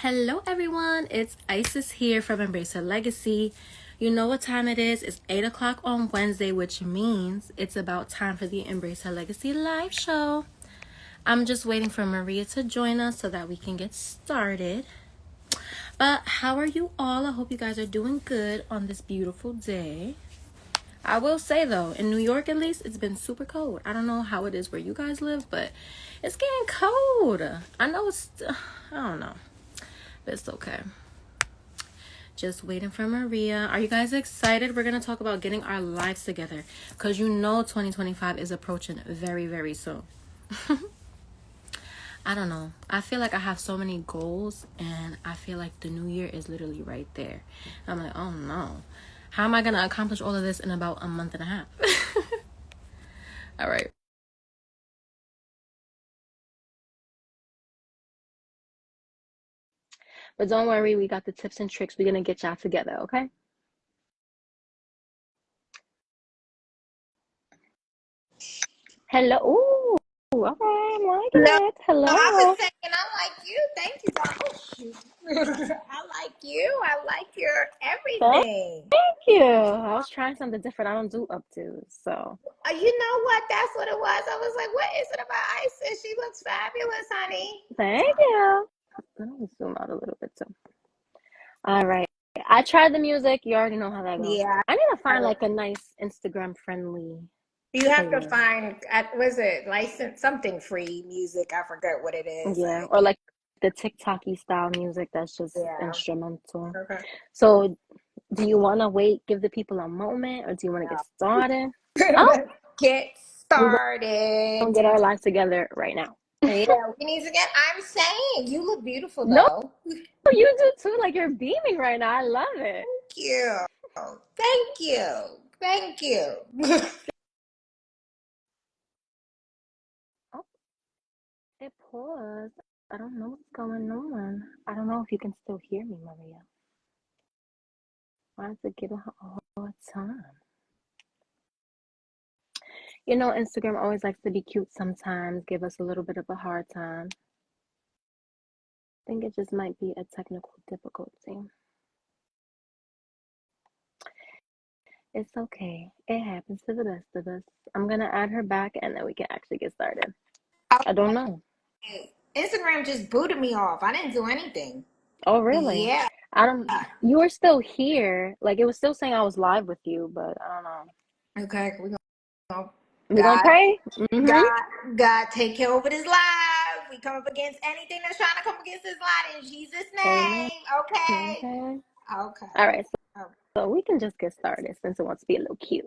Hello everyone, it's Isis here from Embrace Her Legacy. You know what time it is. It's 8 o'clock on Wednesday, which means it's about time for the Embrace Her Legacy live show. I'm just waiting for Maria to join us so that we can get started. But how are you all? I hope you guys are doing good on this beautiful day. I will say though, in New York at least, it's been super cold. I don't know how it is where you guys live, but it's getting cold. I know I don't know. But it's okay. Just waiting for Maria. Are you guys excited? We're going to talk about getting our lives together. Because you know 2025 is approaching very, very soon. I don't know. I feel like I have so many goals. And I feel like the new year is literally right there. I'm like, oh no. How am I going to accomplish all of this in about a month and a half? All right. But don't worry, we got the tips and tricks. We're going to get y'all together, okay? Hello. Ooh, okay, I'm liking No, it. I was Hello. saying I like you. Thank you, God. Oh, shoot. I like you. I like your Thank everything. you. I was trying something different. I don't do updos, so You know what? That's what it was. I was like, what is it about Isis? She looks fabulous, honey. thank you. Let me zoom out a little bit too. All right. I tried the music. You already know how that goes. Yeah. I need to find like a nice Instagram friendly You have to playlist. find, was it license something free music? I forget what it is. Yeah, or like the TikTok-y style music that's just Yeah. instrumental. Okay. So, do you want to wait, give the people a moment, or do you want to get No. started? Oh, Let's get we're gonna started. get our lives together right now. Yeah, we need to get. I'm saying you look beautiful No, though. you do too. Like you're beaming right now. I love it. Thank you. Thank you. Thank you. Oh, it paused. I don't know what's going on. I don't know if you can still hear me, Maria. Why does it give it a hard time? You know, Instagram always likes to be cute sometimes, give us a little bit of a hard time. I think it just might be a technical difficulty. It's okay. It happens to the best of us. I'm gonna add her back and then we can actually get started. I don't know. Instagram just booted me off. I didn't do anything. Oh, really? Yeah. I don't. You were still here. Like it was still saying I was live with you, but I don't know. Okay. We gonna God, pray? Mm-hmm. God, take care over this live. We come up against anything that's trying to come against this live in Jesus' Amen. name. Okay. Okay. All Okay. right. So we can just get started since it wants to be a little cute.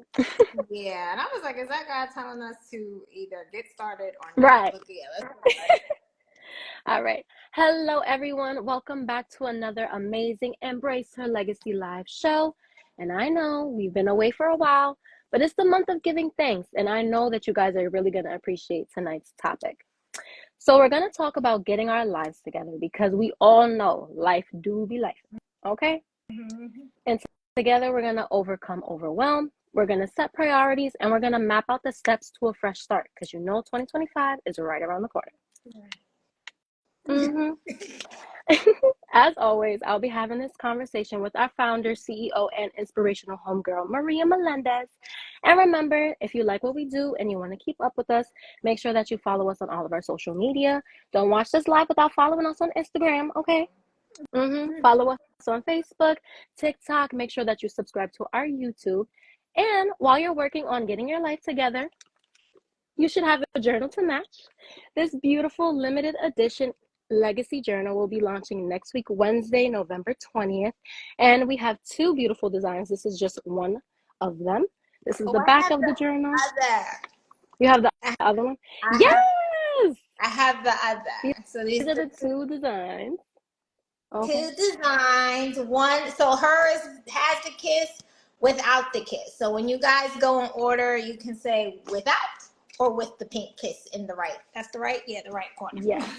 Yeah. And I was like, is that God telling us to either get started or not? Right. But yeah, let's get started. All right. Hello, everyone. Welcome back to another amazing Embrace Her Legacy live show. And I know we've been away for a while, but it's the month of giving thanks. And I know that you guys are really going to appreciate tonight's topic. So we're going to talk about getting our lives together because we all know life do be life. Okay? Mm-hmm. And together we're going to overcome overwhelm. We're going to set priorities and we're going to map out the steps to a fresh start because you know 2025 is right around the corner. Mm-hmm. As always, I'll be having this conversation with our founder, CEO, and inspirational homegirl, Maria Melendez. And remember, if you like what we do and you want to keep up with us, make sure that you follow us on all of our social media. Don't watch this live without following us on Instagram, okay? Follow us on Facebook, TikTok. Make sure that you subscribe to our YouTube. And while you're working on getting your life together, you should have a journal to match. This beautiful limited edition Legacy Journal will be launching next week, Wednesday, November 20th. And we have two beautiful designs. This is just one of them. This is Oh, the I back have of the the journal. other. You have the I other one? I Yes! have I have the other. So These these are are the two designs. Okay. two designs. One, so hers has the kiss without the kiss. So when you guys go in order, you can say without or with the pink kiss in the right. That's the right? Yeah, the right corner. Yes.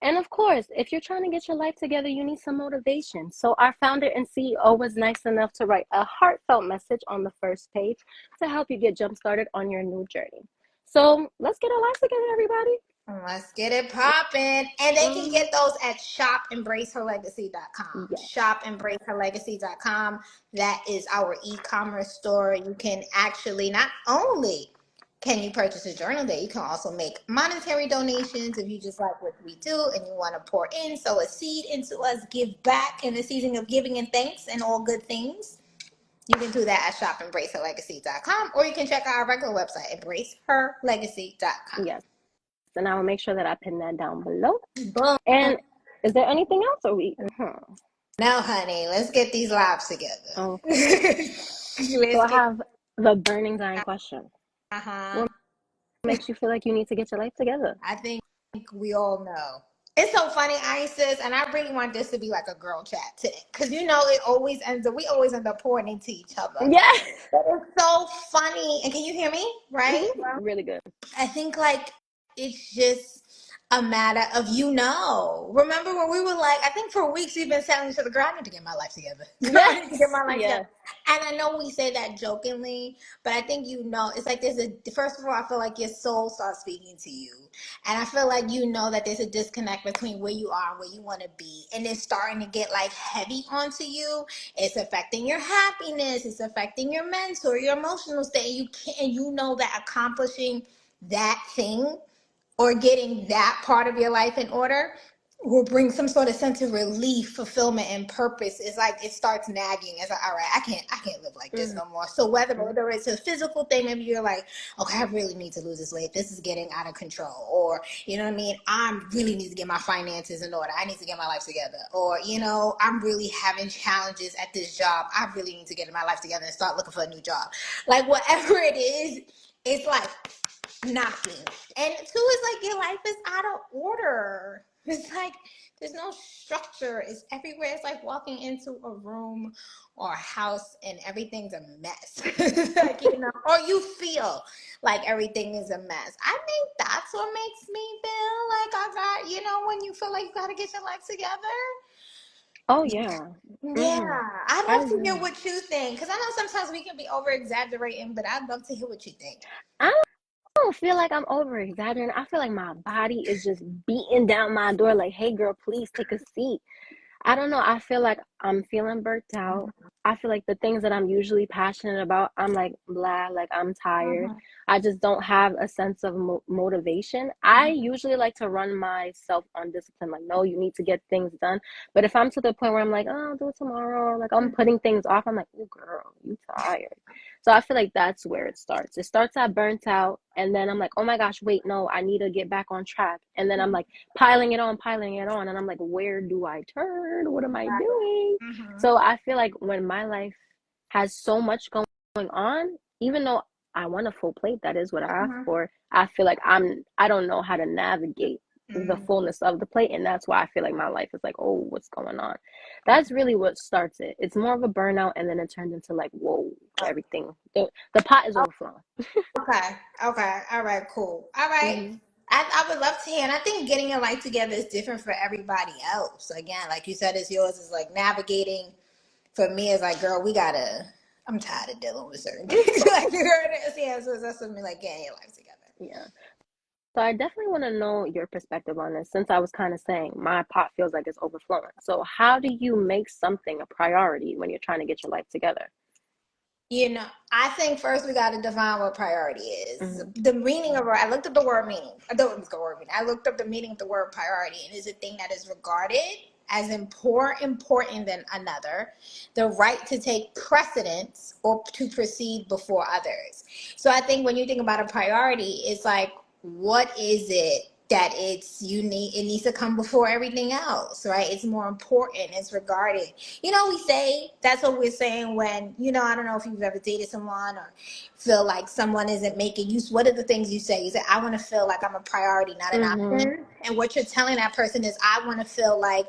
And of course, if you're trying to get your life together, you need some motivation. So our founder and CEO was nice enough to write a heartfelt message on the first page to help you get jump started on your new journey. So let's get our lives together, everybody. Let's get it popping. And they can Mm, get those at shopembraceherlegacy.com. yes. Shopembraceherlegacy.com. That is our e-commerce store. You can actually not only can you purchase a journal there, you can also make monetary donations if you just like what we do and you want to pour in, sow a seed into us, give back in the season of giving and thanks and all good things. You can do that at shopembraceherlegacy.com, or you can check out our regular website, embraceherlegacy.com. Yes. And I will make sure that I pin that down below. Boom. And is there anything else? Or we? Now, honey, let's get these lives together. Okay. So Let's I get. have the burning dying question. Uh-huh. What makes you feel like you need to get your life together? I think we all know. It's so funny, Isis, and I really want this to be like a girl chat today, because it always ends up. We always end up pouring into each other. Yes. But it's so funny, and can you hear me? Right? Really good. I think like it's just a matter of Remember when we were like, I think for weeks we've been telling each other, girl, I need to get my life together. Girl, I need to get Yes. my life together. Yes. And I know we say that jokingly, but I think it's like first of all, I feel like your soul starts speaking to you. And I feel like that there's a disconnect between where you are and where you want to be. And it's starting to get like heavy onto you. It's affecting your happiness. It's affecting your mental, your emotional state. You know that accomplishing that thing or getting that part of your life in order will bring some sort of sense of relief, fulfillment, and purpose. It's like it starts nagging. It's like, all right, I can't live like this no more. So whether it's a physical thing, maybe you're like, okay, I really need to lose this weight. This is getting out of control. Or, you know what I mean? I really need to get my finances in order. I need to get my life together. Or, I'm really having challenges at this job. I really need to get my life together and start looking for a new job. Like whatever it is, it's like knocking. And two is like your life is out of order. It's like there's no structure. It's everywhere. It's like walking into a room or a house and everything's a mess. Like, or you feel like everything is a mess. I think that's what makes me feel like I got, when you feel like you got to get your life together. Oh yeah. Yeah, I'd I love to hear agree. what you think, because I know sometimes we can be over exaggerating, but I'd love to hear what you think. I don't feel like I'm over exaggerating. I feel like my body is just beating down my door, like, hey girl, please take a seat. I don't know. I feel like I'm feeling burnt out. I feel like the things that I'm usually passionate about, I'm like blah, like I'm tired. Mhm. I just don't have a sense of motivation. I usually like to run myself on discipline, like, no, you need to get things done. But if I'm to the point where I'm like, oh, I'll do it tomorrow, like I'm putting things off, I'm like, oh, girl, you tired. So I feel like that's where it starts. It starts at burnt out, and then I'm like, oh my gosh, wait, no, I need to get back on track. And then I'm like, piling it on. And I'm like, where do I turn? What am I doing? Mhm. So I feel like when my life has so much going on, even though I want a full plate, that is what I ask Mhm. for, I feel like I don't know how to navigate the Mhm. fullness of the plate. And that's why I feel like my life is like, oh, what's going on? That's really what starts it. It's more of a burnout, and then it turns into like, whoa, everything. The pot is overflowing. Okay. Okay. All right. Cool. All right. Mm-hmm. I would love to hear, and I think getting your life together is different for everybody else. Again, like you said, it's yours is like navigating. For me, it's like, girl, we gotta. I'm tired of dealing with certain things. Like you heard it, yeah. So that's what me like getting your life together. Yeah. So I definitely want to know your perspective on this since I was kind of saying my pot feels like it's overflowing. So how do you make something a priority when you're trying to get your life together? I think first we got to define what priority is. Mm-hmm. The meaning of I looked up the word meaning. I thought it was the word meaning. I looked up the meaning of the word priority, and it's a thing that is regarded as important than another, the right to take precedence or to proceed before others. So I think when you think about a priority, it's like, what is it that it needs to come before everything else, right? It's more important, it's regarded. We say that's what we're saying when, I don't know if you've ever dated someone or feel like someone isn't making use. What are the things you say? You say, I want to feel like I'm a priority, not an Mm-hmm. option. And what you're telling that person is, I want to feel like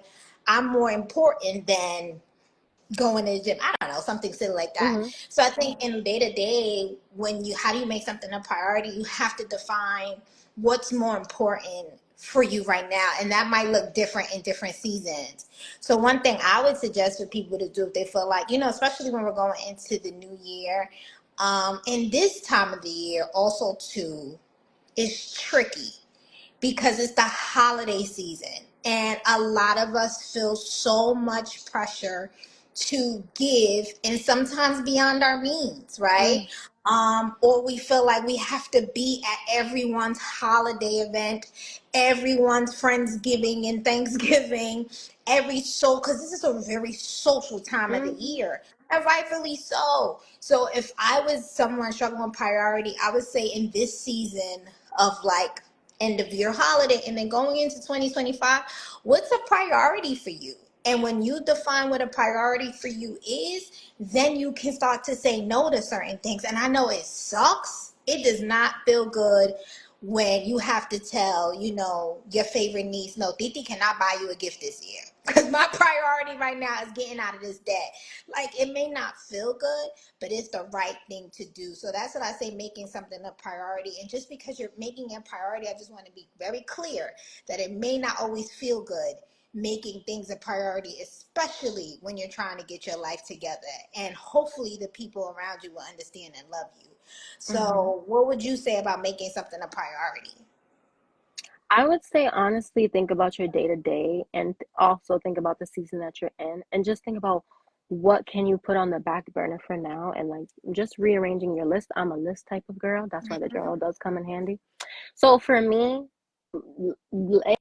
I'm more important than going to the gym. I don't know, something silly like that. Mm-hmm. So I think in day to day, how do you make something a priority? You have to define what's more important for you right now. And that might look different in different seasons. So one thing I would suggest for people to do if they feel like, especially when we're going into the new year, and this time of the year also too is tricky because it's the holiday season. And a lot of us feel so much pressure to give, and sometimes beyond our means, right? Mm, Or we feel like we have to be at everyone's holiday event, everyone's Friendsgiving and Thanksgiving, because this is a very social time of the mm-hmm. year, and rightfully so. So if I was someone struggling with priority, I would say in this season of like end of year holiday and then going into 2025, what's a priority for you? And when you define what a priority for you is, then you can start to say no to certain things. And I know it sucks. It does not feel good when you have to tell, your favorite niece, no, Titi cannot buy you a gift this year. Because my priority right now is getting out of this debt. Like, it may not feel good, but it's the right thing to do. So that's what I say, making something a priority. And just because you're making it a priority, I just want to be very clear that it may not always feel good making things a priority, especially when you're trying to get your life together. And hopefully the people around you will understand and love you. Mm-hmm. So what would you say about making something a priority? I would say honestly, think about your day to day and also think about the season that you're in and just think about what can you put on the back burner for now and like just rearranging your list. I'm a list type of girl. That's why the journal does come in handy. So for me,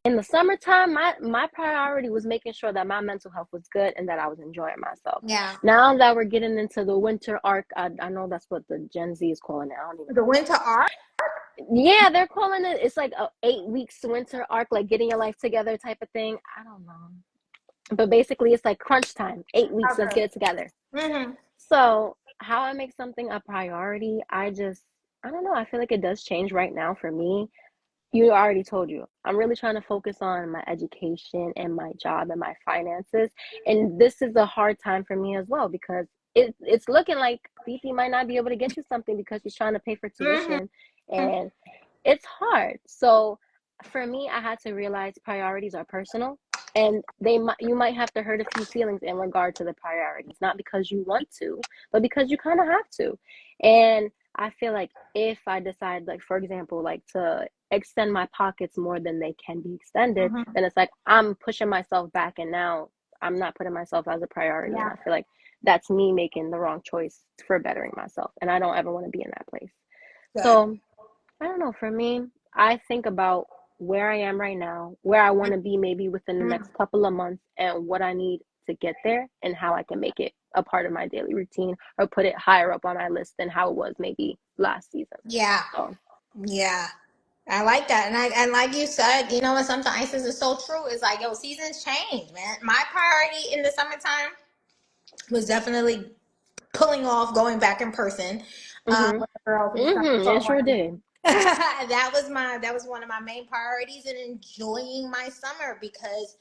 in the summertime, my priority was making sure that my mental health was good and that I was enjoying myself. Yeah. Now that we're getting into the winter arc, I know that's what the Gen Z is calling it. I don't even The know what winter it is. art? Yeah, they're calling it. It's like a 8 weeks winter arc, like getting your life together type of thing. I don't know, but basically, it's like crunch time. 8 weeks, let's Okay. get it together. Mm-hmm. So, how I make something a priority, I don't know. I feel like it does change right now for me. You already told you. I'm really trying to focus on my education and my job and my finances. And this is a hard time for me as well because it's looking like Fifi might not be able to get you something because she's trying to pay for Mm-hmm. tuition. And it's hard. So for me, I had to realize priorities are personal and you might have to hurt a few feelings in regard to the priorities, not because you want to, but because you kind of have to. And I feel like if I decide, like, for example, like to extend my pockets more than they can be extended, Mm-hmm. then it's like I'm pushing myself back and now I'm not putting myself as a priority. And Yeah. I feel like that's me making the wrong choice for bettering myself. And I don't ever want to be in that place. Good. So I don't know. For me, I think about where I am right now, where I want to be maybe within the Mhm. next couple of months, and what I need to get there, and how I can make it a part of my daily routine or put it higher up on my list than how it was maybe last season. Yeah. So, Yeah. I like that. And like you said, you know what, sometimes this is so true. It's like, yo, seasons change, man. My priority in the summertime was definitely pulling off going back in person with the girls and stuff. it So sure did. that was one of my main priorities, and enjoying my summer, because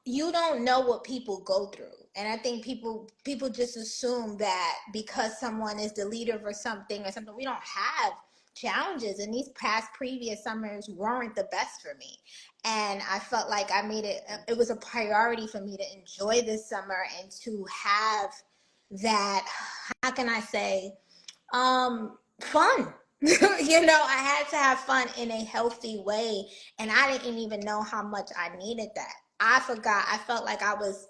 you don't know what people go through. And I think people just assume that because someone is the leader for something or something, we don't have challenges. And these past previous summers weren't the best for me, and I felt like I made it was a priority for me to enjoy this summer and to have that, how can I say, fun. I had to have fun in a healthy way, and I didn't even know how much I needed that. I forgot. I felt like I was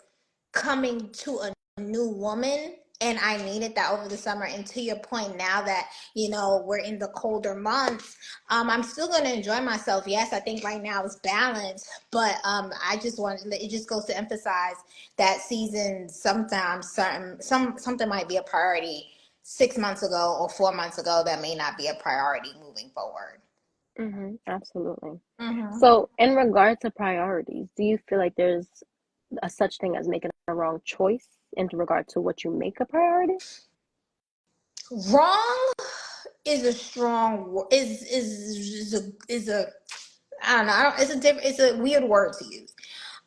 coming to a new woman, and I needed that over the summer. And to your point, now that we're in the colder months, I'm still going to enjoy myself. Yes, I think right now is balance, but I just want it just goes to emphasize that season sometimes something might be a priority 6 months ago or 4 months ago that may not be a priority moving forward. Absolutely. Mm-hmm. So, in regard to priorities, do you feel like there's a such thing as making a wrong choice in regard to what you make a priority? Wrong is a strong is a I don't know. It's a weird word to use.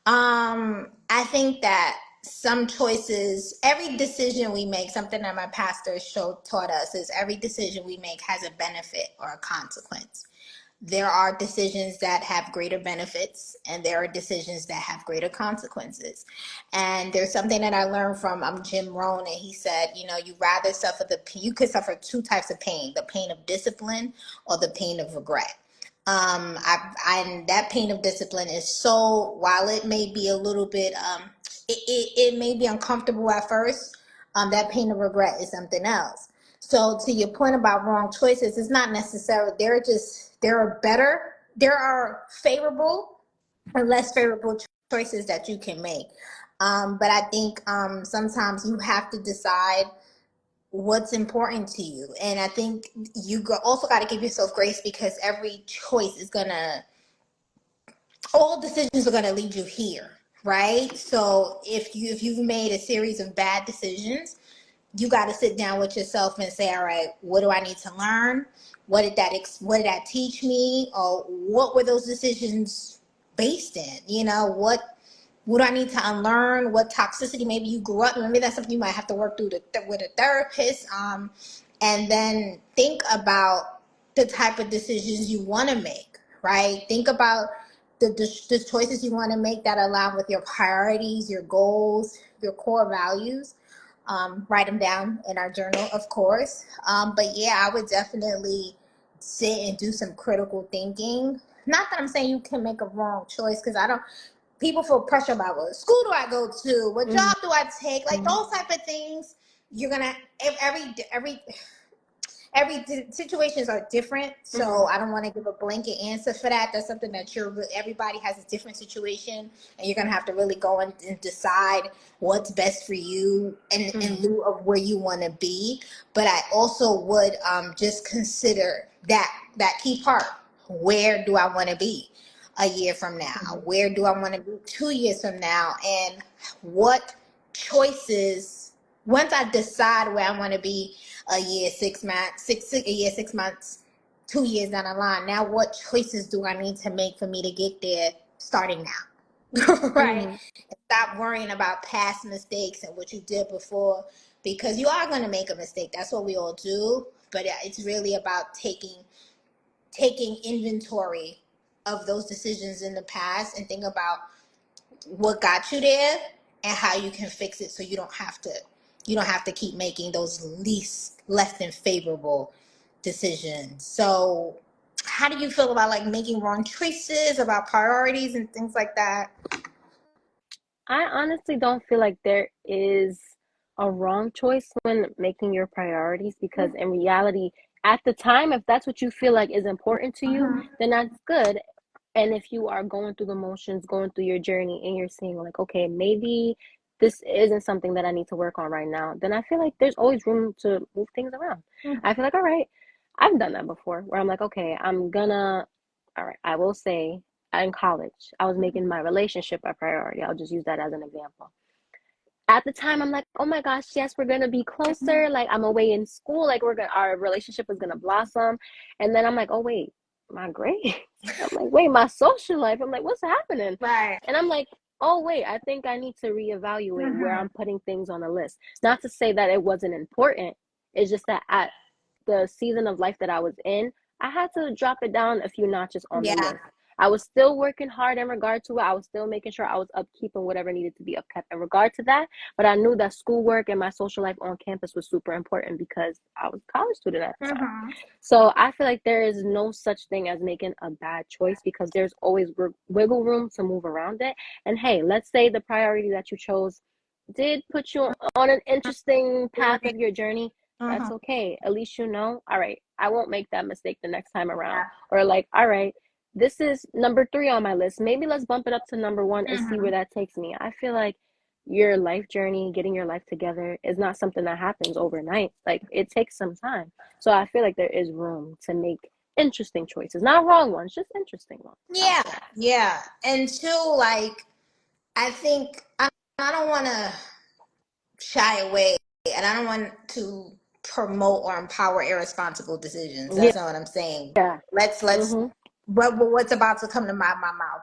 I think that some choices, every decision we make, something that my pastor taught us is every decision we make has a benefit or a consequence. There are decisions that have greater benefits, and there are decisions that have greater consequences. And there's something that I learned from Jim Rohn, and he said, you could suffer two types of pain: the pain of discipline or the pain of regret. And that pain of discipline is so, while it may be a little bit, it may be uncomfortable at first. That pain of regret is something else. So to your point about wrong choices, it's not necessarily, there are favorable and less favorable choices that you can make. But I think sometimes you have to decide what's important to you. And I think also got to give yourself grace, because every choice is going to, all decisions are going to lead you here, right? So if you've made a series of bad decisions, you got to sit down with yourself and say, all right, what do I need to learn? What did that teach me? Or what were those decisions based in? What do I need to unlearn? What toxicity maybe you grew up? Maybe that's something you might have to work through with a therapist. And then think about the type of decisions you want to make, right? Think about the choices you want to make that align with your priorities, your goals, your core values. Write them down in our journal, of course. But yeah, I would definitely sit and do some critical thinking. Not that I'm saying you can make a wrong choice, because I don't. People feel pressure about what school do I go to, what Mm-hmm. job do I take, like those type of things. You're gonna every situations are different, Mm-hmm. so I don't want to give a blanket answer for that. That's something that everybody has a different situation, and you're gonna have to really go and decide what's best for you in Mm-hmm. lieu of where you want to be. But I also would just consider that key part: where do I want to be a year from now? Where do I want to be 2 years from now? And what choices, once I decide where I want to be a year, 6 months, a year, 6 months, 2 years down the line, now what choices do I need to make for me to get there starting now? Right? Mm-hmm. And stop worrying about past mistakes and what you did before, because you are going to make a mistake. That's what we all do. But it's really about taking inventory of those decisions in the past and think about what got you there and how you can fix it, so you don't have to keep making those less than favorable decisions. So how do you feel about like making wrong choices, about priorities and things like that? I honestly don't feel like there is a wrong choice when making your priorities, because in reality, at the time, if that's what you feel like is important to you, Mhm. then that's good. And if you are going through the motions, going through your journey, and you're seeing like, okay, maybe this isn't something that I need to work on right now, then I feel like there's always room to move things around. I feel like, all right, I've done that before where I'm like, okay, all right, I will say in college, I was making my relationship a priority. I'll just use that as an example. At the time, I'm like, oh my gosh, yes, we're gonna be closer. Like I'm away in school, like our relationship is gonna blossom. And then I'm like, oh wait, my grades. I'm like, wait, my social life. I'm like, what's happening? Right. And I'm like, oh wait, I think I need to reevaluate where Mhm. I'm putting things on the list. Not to say that it wasn't important. It's just that at the season of life that I was in, I had to drop it down a few notches on the Yeah. list. I was still working hard in regard to it. I was still making sure I was upkeeping whatever needed to be upkept in regard to that. But I knew that schoolwork and my social life on campus was super important because I was a college student at the time. Mhm. So I feel like there is no such thing as making a bad choice, because there's always wiggle room to move around it. And hey, let's say the priority that you chose did put you on an interesting path of your journey. That's Mhm. okay. At least you know, all right, I won't make that mistake the next time around. Yeah. Or like, all right, this is number 3 on my list. Maybe let's bump it up to number 1 and see where Mhm. that takes me. I feel like your life journey, getting your life together, is not something that happens overnight. Like it takes some time. So I feel like there is room to make interesting choices. Not wrong ones, just interesting ones, I'll Yeah. say. Yeah. And two, like, I think I don't want to shy away, and I don't want to promote or empower irresponsible decisions. Yeah. That's not what I'm saying. Yeah. Let's Mhm. what's about to come to my mouth.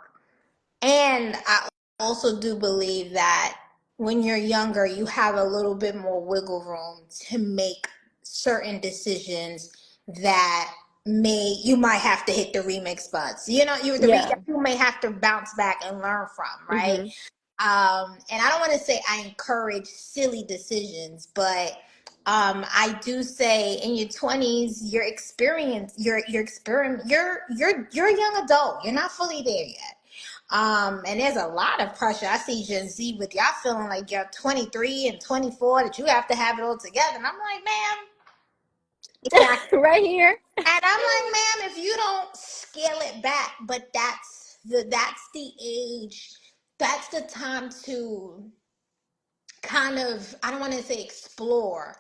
And I also do believe that when you're younger, you have a little bit more wiggle room to make certain decisions that you might have to hit the remix butts. Yeah. You may have to bounce back and learn from, right? Mhm. And I don't want to say I encourage silly decisions, but I do say in your 20s, your experience, your experiment, you're a young adult. You're not fully there yet. And there's a lot of pressure. I see Gen Z with y'all feeling like you're 23 and 24 that you have to have it all together. And I'm like, ma'am, exactly. Right here. And I'm like, ma'am, if you don't scale it back, but that's the age, that's the time to kind of, I don't want to say explore,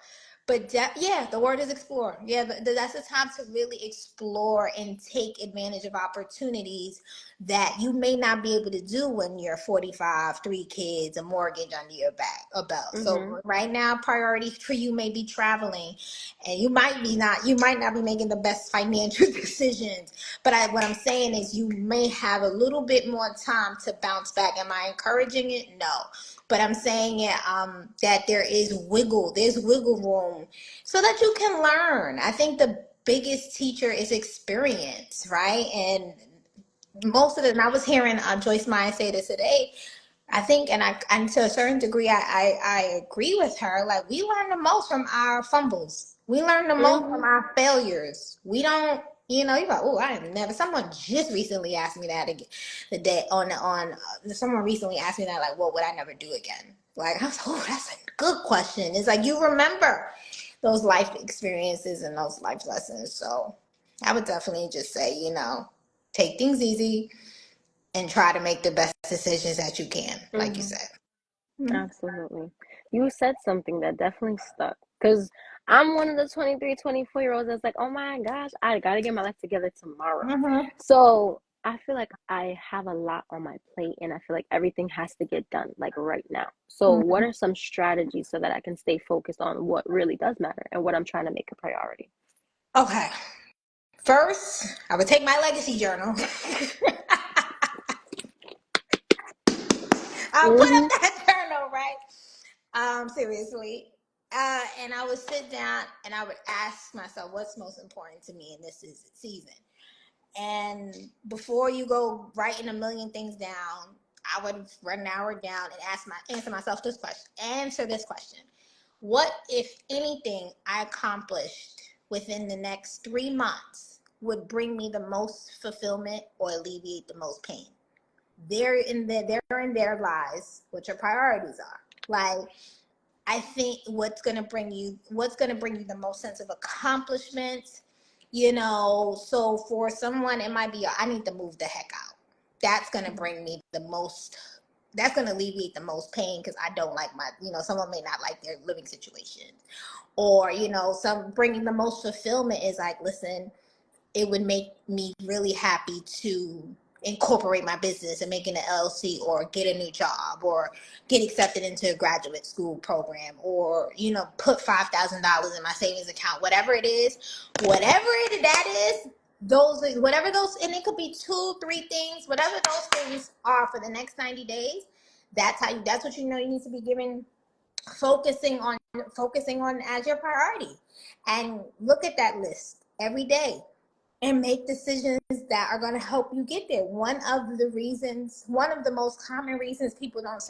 but yeah, the word is explore. Yeah, but that's the time to really explore and take advantage of opportunities that you may not be able to do when you're 45, 3 kids, a mortgage under your back, a belt. Mm-hmm. So right now, priority for you may be traveling, and you might not be making the best financial decisions. But what I'm saying is you may have a little bit more time to bounce back. Am I encouraging it? No. But I'm saying it, that there's wiggle room so that you can learn. I think the biggest teacher is experience, right? And most of it, and I was hearing Joyce Meyer say this today. I think, and to a certain degree, I agree with her. Like, we learn the most from our fumbles. We learn the most Mm-hmm. from our failures. We don't, you're like, oh, I never. Someone just recently asked me that again, the day someone recently asked me that, like, what would I never do again? Like, I was like, oh, that's a good question. It's like, you remember those life experiences and those life lessons. So I would definitely just say, take things easy and try to make the best decisions that you can, like you Mm-hmm. said. Mhm. Absolutely. You said something that definitely stuck. Because I'm one of the 23, 24-year-olds that's like, oh my gosh, I gotta get my life together tomorrow. Mhm. So I feel like I have a lot on my plate and I feel like everything has to get done like right now. So what Mhm. are some strategies so that I can stay focused on what really does matter and what I'm trying to make a priority? Okay. First, I would take my legacy journal. I'll put Mm-hmm. up that journal, right? Seriously. And I would sit down and I would ask myself, what's most important to me in this season? And before you go writing a million things down, I would narrow it down and answer this question. What, if anything, I accomplished within the next 3 months would bring me the most fulfillment or alleviate the most pain? Therein lies what your priorities are. Like, I think what's gonna bring you the most sense of accomplishment. So for someone, it might be, I need to move the heck out. That's gonna bring me the most. That's gonna alleviate the most pain because I don't like someone may not like their living situation, or some bringing the most fulfillment is like, listen, it would make me really happy to incorporate my business and make an LLC or get a new job or get accepted into a graduate school program or, put $5,000 in my savings account, whatever it is, that is, whatever those, and it could be 2, 3 things, whatever those things are for the next 90 days. That's what you need to be giving, focusing on, as your priority, and look at that list every day and make decisions that are going to help you get there. One of the most common reasons people don't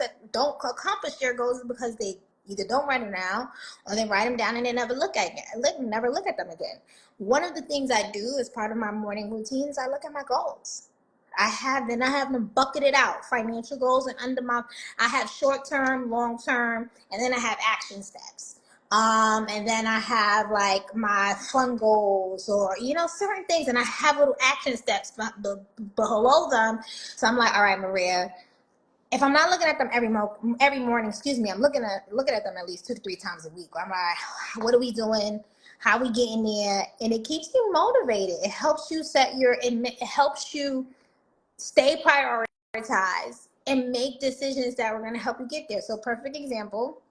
accomplish their goals is because they either don't write them down or they write them down and they never look at them again. One of the things I do as part of my morning routine is I look at my goals. I have them bucketed out, financial goals, and I have short term, long term, and then I have action steps. And then I have like my fun goals or, certain things, and I have little action steps below them. So I'm like, all right, Maria, if I'm not looking at them every morning, excuse me, I'm looking at them at least 2 to 3 times a week. I'm like, what are we doing? How are we getting there? And it keeps you motivated. It helps you it helps you stay prioritized and make decisions that are going to help you get there. So perfect example,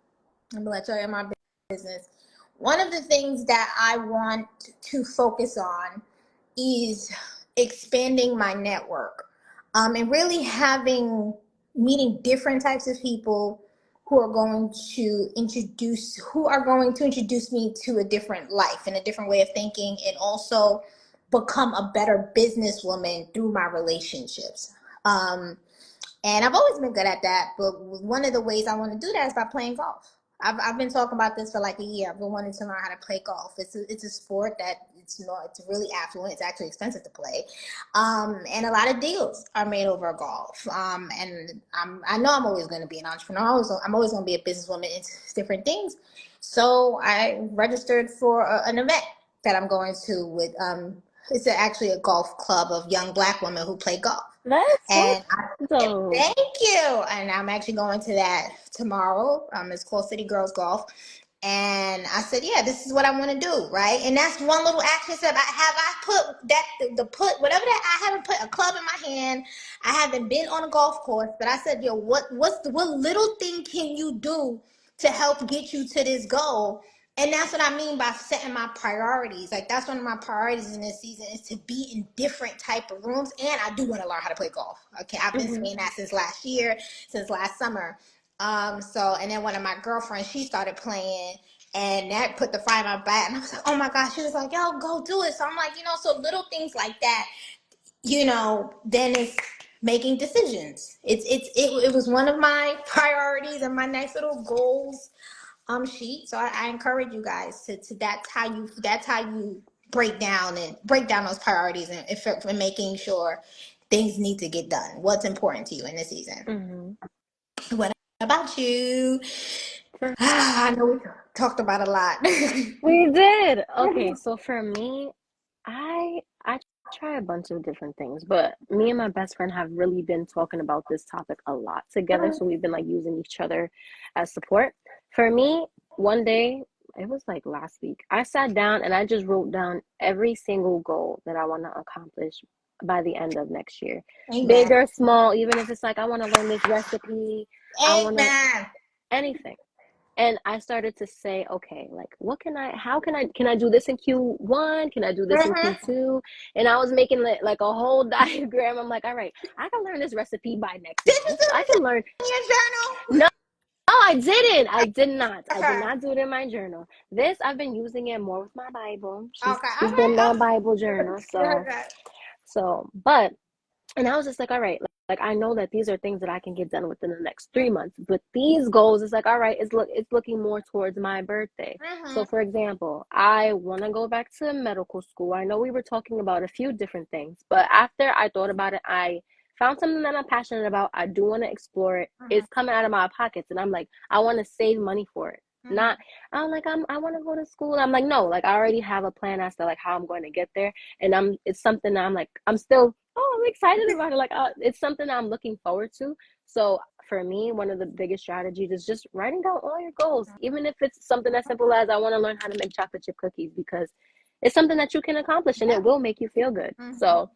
I'm going to let you in my business. One of the things that I want to focus on is expanding my network, and really meeting different types of people who are going to introduce me to a different life and a different way of thinking, and also become a better businesswoman through my relationships. And I've always been good at that, but one of the ways I want to do that is by playing golf. I've been talking about this for like a year. I've been wanting to learn how to play golf. It's a sport that it's really affluent. It's actually expensive to play, and a lot of deals are made over golf. And I know I'm always going to be an entrepreneur. I'm always going to be a businesswoman into different things. So I registered for an event that I'm going to with it's actually a golf club of young Black women who play golf. That's so And I, dope. thank you. And I'm actually going to that tomorrow. It's called City Girls Golf. And I said, yeah, this is what I want to do, right? And that's one little action step. I put that the put whatever that I haven't put a club in my hand. I haven't been on a golf course, but I said, yo, what little thing can you do to help get you to this goal? And that's what I mean by setting my priorities. Like that's one of my priorities in this season is to be in different type of rooms. And I do want to learn how to play golf. Okay, I've been saying that since last year, since last summer. So and then one of my girlfriends, she started playing, and that put the fire in my back. And I was like, oh my gosh, she was like, yo, go do it. So I'm like, so little things like that, then it's making decisions. It was one of my priorities and my next little goals sheet. So I encourage you guys to that's how you break down those priorities and for making sure things need to get done. What's important to you in this season? Mm-hmm. What about you? For I know we talked about a lot. We did. Okay, so for me, I try a bunch of different things, but me and my best friend have really been talking about this topic a lot together, so we've been like using each other as support. For me, one day, it was like last week, I sat down and I just wrote down every single goal that I want to accomplish by the end of next year. Big Amen. or small, even if it's like I want to learn this recipe, I want to Amen. anything. And I started to say, okay, like can I do this in Q1? Can I do this in Mm-hmm. Q2? And I was making like a whole diagram. I'm like, all right, I can learn this recipe by next Did you month. do I this can learn. in your journal? No, I didn't. I did not. I did Okay. not do it in my journal. This, I've been using it more with my Bible. Okay. She's All been my right. Bible journal. Okay. But and I was just like, all right, like I know that these are things that I can get done within the next 3 months. But these goals, it's like, all right, it's looking more towards my birthday. Mm-hmm. So for example, I want to go back to medical school. I know we were talking about a few different things, but after I thought about it, I found something that I'm passionate about. I do want to explore it. Mm-hmm. It's coming out of my pockets, and I'm like, I want to save money for it. Mm-hmm. Not, I'm like, I want to go to school. I'm like, no, like I already have a plan as to like how I'm going to get there, and it's something that I'm like, I'm still I'm excited about it. Like, it's something I'm looking forward to. So for me, one of the biggest strategies is just writing down all your goals, even if it's something as simple as I want to learn how to make chocolate chip cookies because it's something that you can accomplish and Yeah. it will make you feel good. Mm-hmm. So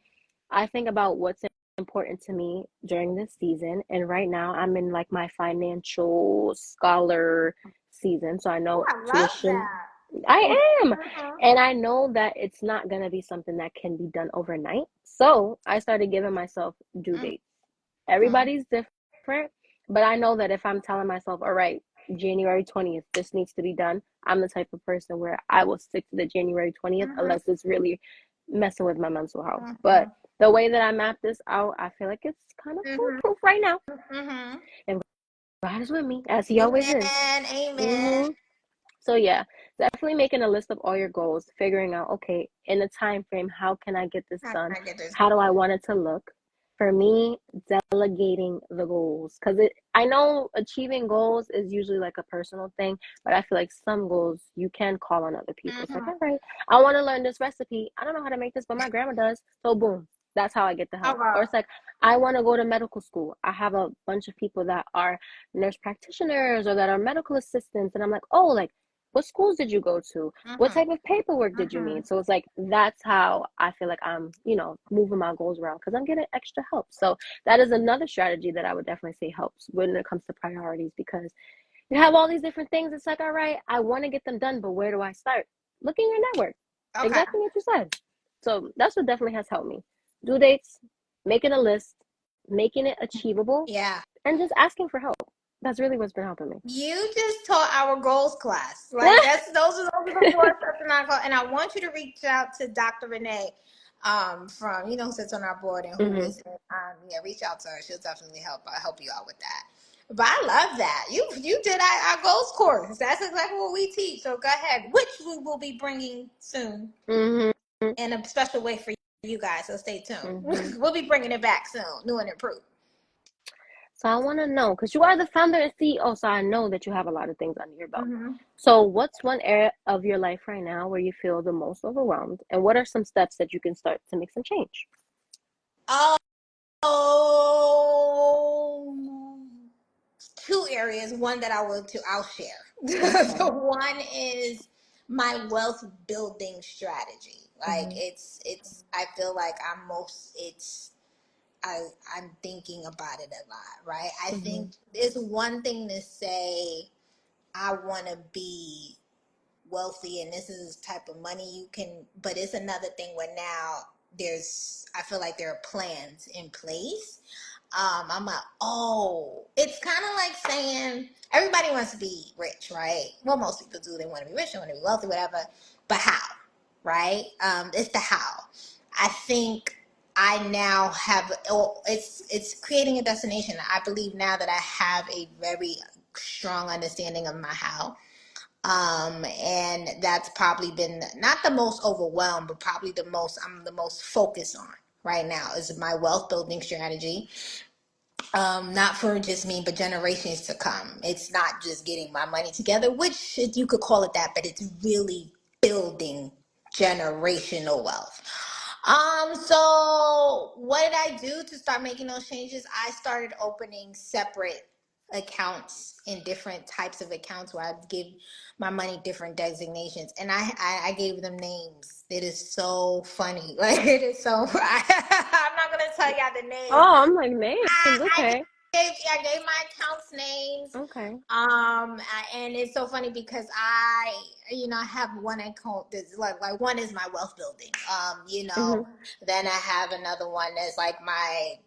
I think about what's important to me during this season. And right now I'm in like my financial scholar season. So I Oh, know I love tuition, that. I am. Mm-hmm. And I know that it's not going to be something that can be done overnight. So I started giving myself due dates. Mm-hmm. Everybody's different, but I know that if I'm telling myself, all right, January 20th, this needs to be done, I'm the type of person where I will stick to the January 20th Mm-hmm. unless it's really messing with my mental health. Mm-hmm. But the way that I map this out, I feel like it's kind of Mm-hmm. foolproof right now. Mm-hmm. And God is with me, as He always is. Amen. Amen. hmm So yeah, definitely making a list of all your goals, figuring out, okay, in a time frame, how can I get this How done? can I get this? How do I want it to look? For me, delegating the goals, because I know achieving goals is usually like a personal thing, but I feel like some goals you can call on other people. It's like, Mm-hmm. all right, I want to learn this recipe. I don't know how to make this, but my grandma does. So boom, that's how I get the help. Or Okay. it's like, I want to go to medical school. I have a bunch of people that are nurse practitioners or that are medical assistants, and I'm like, oh, like what schools did you go to? What Mm-hmm. type of paperwork did you Mm-hmm. need? So it's like that's how I feel like I'm, moving my goals around because I'm getting extra help. So that is another strategy that I would definitely say helps when it comes to priorities because you have all these different things. It's like, all right, I want to get them done, but where do I start? Look in your network. Okay. Exactly what you said. So that's what definitely has helped me. Due dates, making a list, making it achievable, Yeah. and just asking for help. That's really what's been helping me. You just taught our goals class. Like those are the 4 steps in our call. And I want you to reach out to Dr. Renee, from who sits on our board and who hmm is yeah, reach out to her. She'll definitely help you out with that. But I love that. You did our goals course. That's exactly what we teach. So go ahead. Which we will be bringing soon Mm-hmm. in a special way for you guys. So stay tuned. Mm-hmm. We'll be bringing it back soon, new and improved. So I want to know, because you are the founder and CEO, so I know that you have a lot of things under your belt. Mm-hmm. So what's one area of your life right now where you feel the most overwhelmed, and what are some steps that you can start to make some change? Oh, two areas. One that I'll share. Okay. So one is my wealth building strategy. Like Mm-hmm. it's I feel like I'm thinking about it a lot, right? I Mm-hmm. think it's one thing to say I want to be wealthy and this is the type of money you can, but it's another thing when now I feel like there are plans in place. I'm like, oh, it's kind of like saying everybody wants to be rich, right? Well, most people do. They want to be rich, they want to be wealthy, whatever. But how, right? It's the how. I think I now have. Oh, it's creating a destination. I believe now that I have a very strong understanding of my how. And that's probably been not the most overwhelmed, but probably I'm the most focused on right now is my wealth building strategy. Not for just me, but generations to come. It's not just getting my money together, which you could call it that, but it's really building generational wealth. So what did I do to start making those changes? I started opening separate accounts in different types of accounts where I give my money different designations, and I gave them names. It is so funny, like it is so. I'm not gonna tell y'all the names. Oh, I'm like, names. I Okay. I gave my accounts names. Okay. And it's so funny because I have one account that's like one is my wealth building. Mm-hmm. Then I have another one that's like my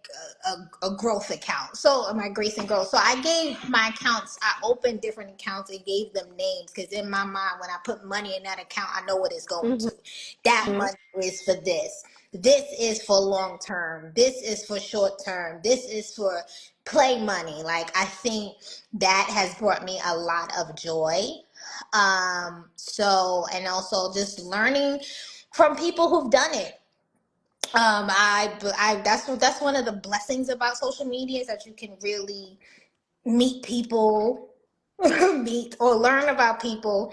a growth account. So my grace and growth. So I gave my accounts. I opened different accounts and gave them names because in my mind, when I put money in that account, I know what it's going to. That Mm-hmm. money is for this. This is for long term. This is for short term. This is for play money. Like I think that has brought me a lot of joy. And also just learning from people who've done it. That's one of the blessings about social media is that you can really meet people, meet or learn about people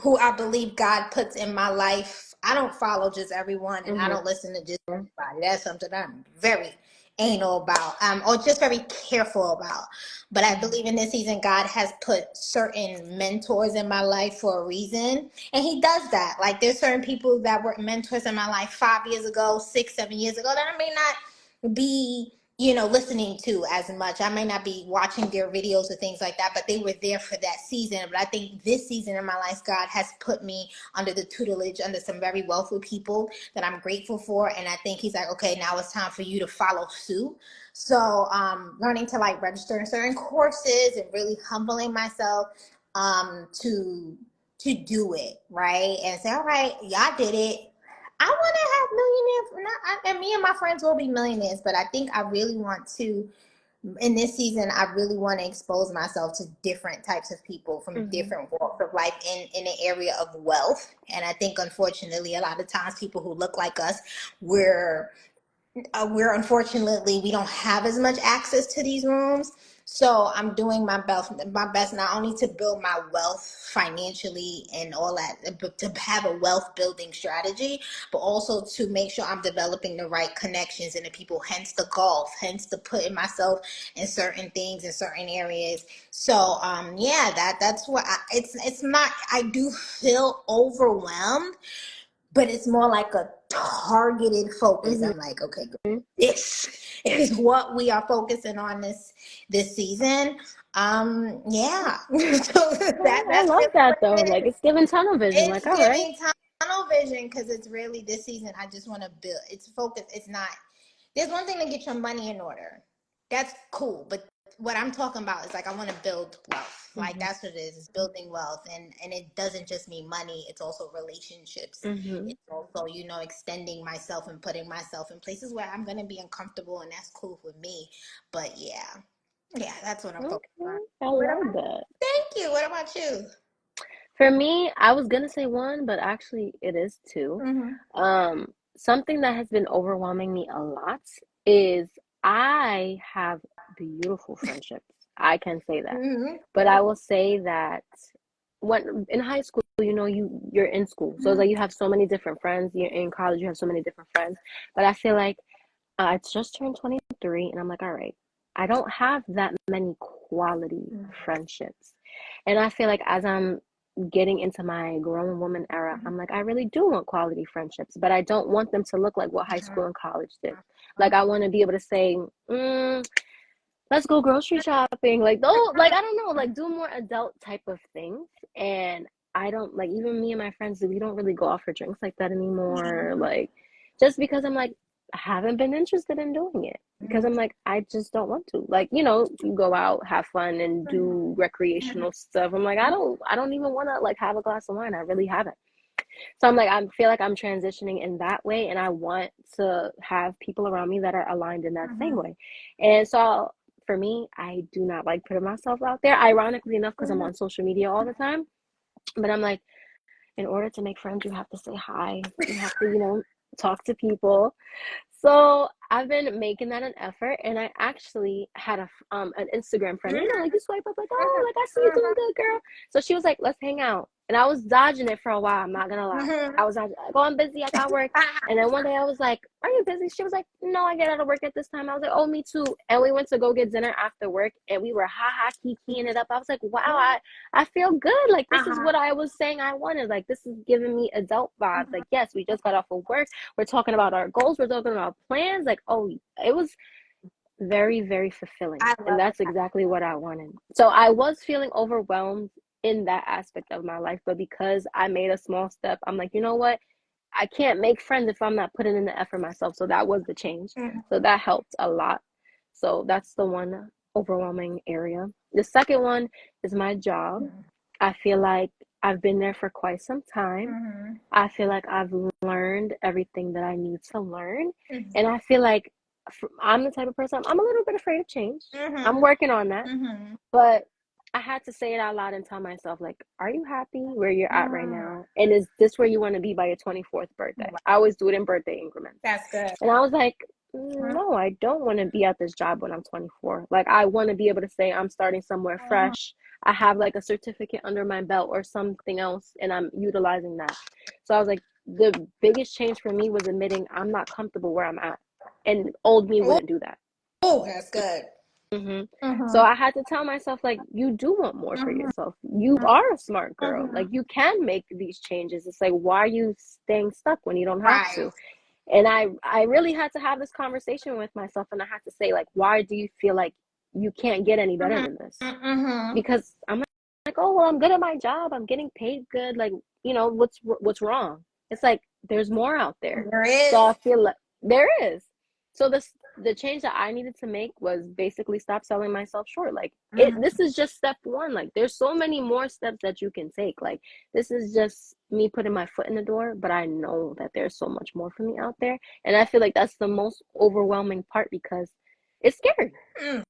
who I believe God puts in my life. I don't follow just everyone and I Mm-hmm. don't listen to just everybody. That's something I'm very anal about, or just very careful about. But I believe in this season, God has put certain mentors in my life for a reason. And He does that. Like there's certain people that were mentors in my life 5 years ago, 6, 7 years ago that I may not be listening to as much. I may not be watching their videos or things like that, but they were there for that season. But I think this season in my life, God has put me under the tutelage, under some very wealthy people that I'm grateful for. And I think He's like, okay, now it's time for you to follow suit. So learning to like register in certain courses and really humbling myself to do it, right? And say, all right, y'all did it. I want to have millionaires. And me and my friends will be millionaires, but I think I really want to, in this season, I really want to expose myself to different types of people from Mm-hmm. different walks of life in the area of wealth. And I think, unfortunately, a lot of times people who look like us, we're unfortunately we don't have as much access to these rooms. So I'm doing my best not only to build my wealth financially and all that, but to have a wealth building strategy, but also to make sure I'm developing the right connections and the people, hence the golf, hence the putting myself in certain things in certain areas. So yeah, that's what it's not, I do feel overwhelmed, but it's more like a targeted focus. I'm like, okay, this is what we are focusing on this season. Yeah. So Okay. I that's love really that what though. it Like is. it's giving tunnel vision. It's Like, all right. giving tunnel vision because it's really this season. I just want to build. It's focus. It's not. There's one thing to get your money in order. That's cool, but what I'm talking about is like I want to build wealth. Like Mm-hmm. that's what it is. It's building wealth, and it doesn't just mean money. It's also relationships. Mm-hmm. It's also extending myself and putting myself in places where I'm gonna be uncomfortable, and that's cool with me. But yeah. Yeah, that's what I'm focused on. Okay, I What love about? that. Thank you. What about you? For me, I was gonna say one, but actually it is two. Mm-hmm. Something that has been overwhelming me a lot is I have beautiful friendships. I can say that. Mm-hmm. But I will say that when in high school, you're in school. So it's like you have so many different friends. You're in college, you have so many different friends. But I feel like I just turned 23 and I'm like, all right, I don't have that many quality friendships. And I feel like as I'm getting into my grown woman era, I'm like, I really do want quality friendships, but I don't want them to look like what high school and college did. Like, I want to be able to say, let's go grocery shopping. Like, though, like, I don't know, like, do more adult type of things. And I don't, like, even me and my friends, we don't really go out for drinks like that anymore. Like, just because I'm like, I haven't been interested in doing it because I'm like, I just don't want to. Like, you go out, have fun and do recreational stuff. I'm like, I don't even want to like have a glass of wine. I really haven't. So I'm like, I feel like I'm transitioning in that way, and I want to have people around me that are aligned in that same way. And so for me, I do not like putting myself out there, ironically enough, because I'm on social media all the time. But I'm like, in order to make friends, you have to say hi. You have to, talk to people. So I've been making that an effort, and I actually had an Instagram friend. Like you swipe up, like, oh, like I see you doing good, girl. So she was like, let's hang out, and I was dodging it for a while. I'm not gonna lie, I was dodging, like, oh, I'm busy, I got work. And then one day I was like, are you busy? She was like, no, I get out of work at this time. I was like, oh, me too. And we went to go get dinner after work, and we were kikiing it up. I was like, wow, I feel good. Like, this is what I was saying I wanted. Like, this is giving me adult vibes. Like, yes, we just got off of work. We're talking about our goals. We're talking about plans. Like, oh, it was very, very fulfilling. I And love that's exactly what I wanted. So I was feeling overwhelmed in that aspect of my life. But because I made a small step, I'm like, you know what? I can't make friends if I'm not putting in the effort myself. So that was the change. that. So that helped a lot. So that's the one overwhelming area. The second one is my job. I feel like I've been there for quite some time. I feel like I've learned everything that I need to learn. And I feel like I'm the type of person, I'm a little bit afraid of change. I'm working on that. But I had to say it out loud and tell myself, like, are you happy where you're at right now? And is this where you want to be by your 24th birthday? I always do it in birthday increments. That's good. And I was like, no, I don't want to be at this job when I'm 24. Like, I want to be able to say I'm starting somewhere fresh. I have like a certificate under my belt or something else, and I'm utilizing that. So I was like, the biggest change for me was admitting I'm not comfortable where I'm at. And old me wouldn't do that. Oh, that's good. So I had to tell myself, like, you do want more for yourself. You are a smart girl. Like, you can make these changes. It's like, why are you staying stuck when you don't have Right. to? And I really had to have this conversation with myself, and I had to say, like, why do you feel like you can't get any better than this? Because I'm like, oh, well, I'm good at my job. I'm getting paid good. Like, what's wrong? It's like, there's more out there. There is. So I feel like there is. So the change that I needed to make was basically stop selling myself short. Like, this is just step one. Like, there's so many more steps that you can take. Like, this is just me putting my foot in the door, but I know that there's so much more for me out there. And I feel like that's the most overwhelming part because it's scary.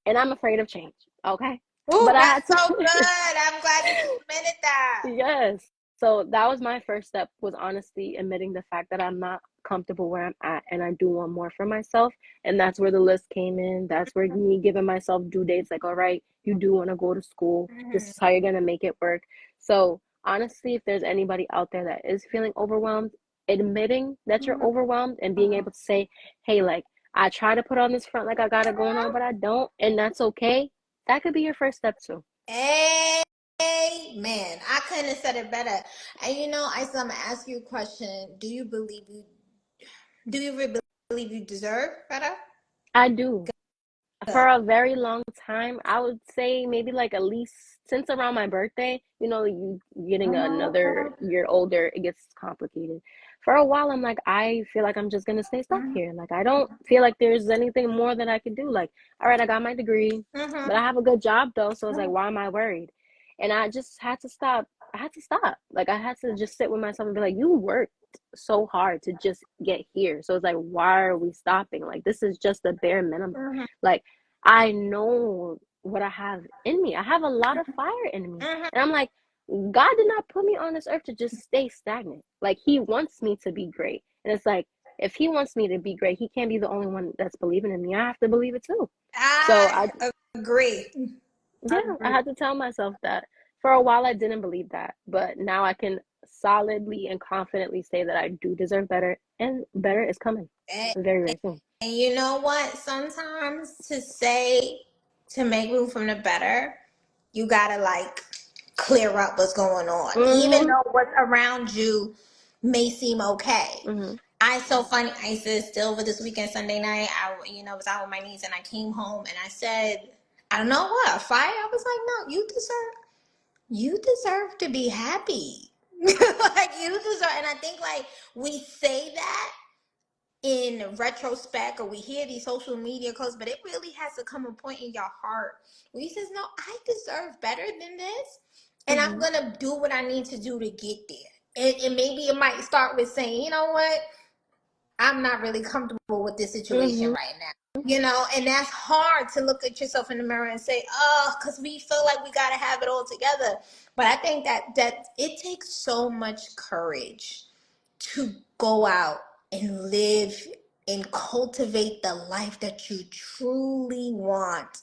And I'm afraid of change. Okay. Ooh, But I had that's to. so good. I'm glad you admitted that. Yes. So that was my first step, was honestly admitting the fact that I'm not comfortable where I'm at and I do want more for myself. And that's where the list came in. That's where me giving myself due dates, like, all right, you do want to go to school. This is how you're going to make it work. So honestly, if there's anybody out there that is feeling overwhelmed, admitting that you're overwhelmed and being able to say, hey, like, I try to put on this front like I got it going on, but I don't. And that's okay. That could be your first step too. Amen. I couldn't have said it better. And I'm gonna ask you a question. Do you really believe you deserve better? I do. For Good. a very long time, I would say maybe like at least since around my birthday, you getting another year older, it gets complicated. For a while, I'm like, I feel like I'm just gonna stay stuck here. Like, I don't feel like there's anything more that I could do. Like, all right, I got my degree, but I have a good job though, so it's like, why am I worried? And I just had to stop. I had to stop. Like, I had to just sit with myself and be like, you worked so hard to just get here. So it's like, why are we stopping? Like, this is just the bare minimum. Like, I know what I have in me. I have a lot of fire in me. Mhm. And I'm like, God did not put me on this earth to just stay stagnant. Like, He wants me to be great. And it's like, if He wants me to be great, He can't be the only one that's believing in me. I have to believe it too. So I agree. yeah, I had to tell myself that. For a while, I didn't believe that, but now I can solidly and confidently say that I do deserve better, and better is coming And, very, very soon. and you know what? Sometimes to make room for the better, you gotta like clear up what's going on, even Mhm. though what's around you may seem okay. Mhm. I so funny. I said still over this weekend, Sunday night. I was out with my niece, and I came home and I said, I don't know what, a fire. I was like, no, you deserve to be happy. Like you deserve, and I think like we say that in retrospect, or we hear these social media quotes, but it really has to come a point in your heart where you says, no, I deserve better than this, and I'm Mhm. gonna do what I need to do to get there. And maybe it might start with saying, you know what, I'm not really comfortable with this situation Mhm. right now. And that's hard to look at yourself in the mirror and say, oh, because we feel like we got to have it all together. But I think that it takes so much courage to go out and live and cultivate the life that you truly want,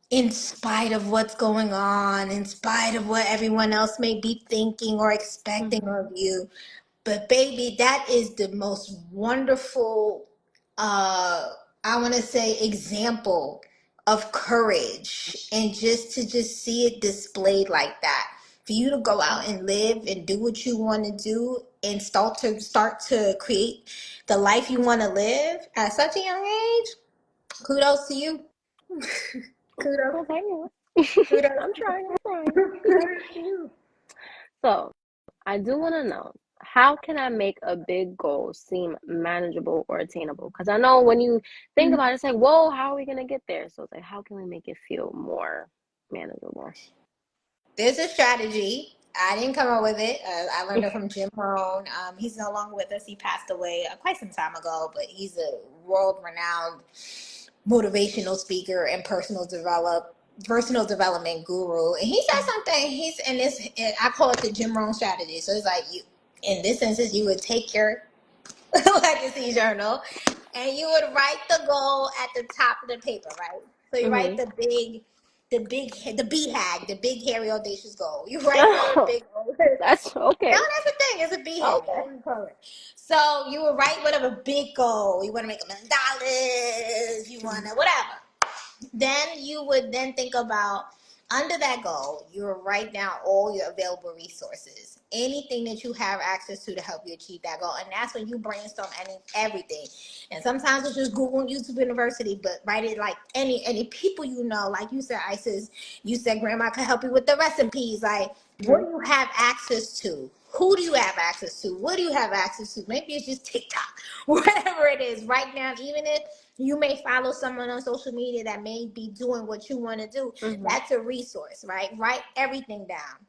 in spite of what's going on, in spite of what everyone else may be thinking or expecting Mhm. of you. But baby, that is the most wonderful, I want to say, example of courage, and just see it displayed like that. For you to go out and live and do what you want to do, and start to create the life you want to live at such a young age. Kudos to you. Kudos, Well, thank you. kudos, I'm trying. I'm trying. kudos to you. So, I do want to know, how can I make a big goal seem manageable or attainable? Because I know when you think about it, it's like, whoa, how are we gonna get there? So it's like, how can we make it feel more manageable? There's a strategy. I didn't come up with it. I learned it from Jim Rohn. He's no longer with us. He passed away quite some time ago, but he's a world-renowned motivational speaker and personal development guru. And he said something. He's in this. I call it the Jim Rohn strategy. So it's like you, in this instance, you would take your legacy journal, and you would write the goal at the top of the paper, right? So you write Mm-hmm. the BHAG, the big hairy audacious goal. You write whatever Oh, big goal. that's No, okay. that's the thing. It's a BHAG. That's Okay. what we call it. So you would write whatever big goal. You want to make $1 million. You want Mm-hmm. to whatever. Then you would then think about, under that goal, you will write down all your available resources, anything that you have access to help you achieve that goal. And that's when you brainstorm everything. And sometimes it's just Google and YouTube University, but write it like any people you know, like you said, Isis, you said grandma could help you with the recipes. Like, what do you have access to? Who do you have access to? What do you have access to? Maybe it's just TikTok, whatever it is. Right now, even if you may follow someone on social media that may be doing what you want to do, Mm-hmm. that's a resource, right? Write everything down,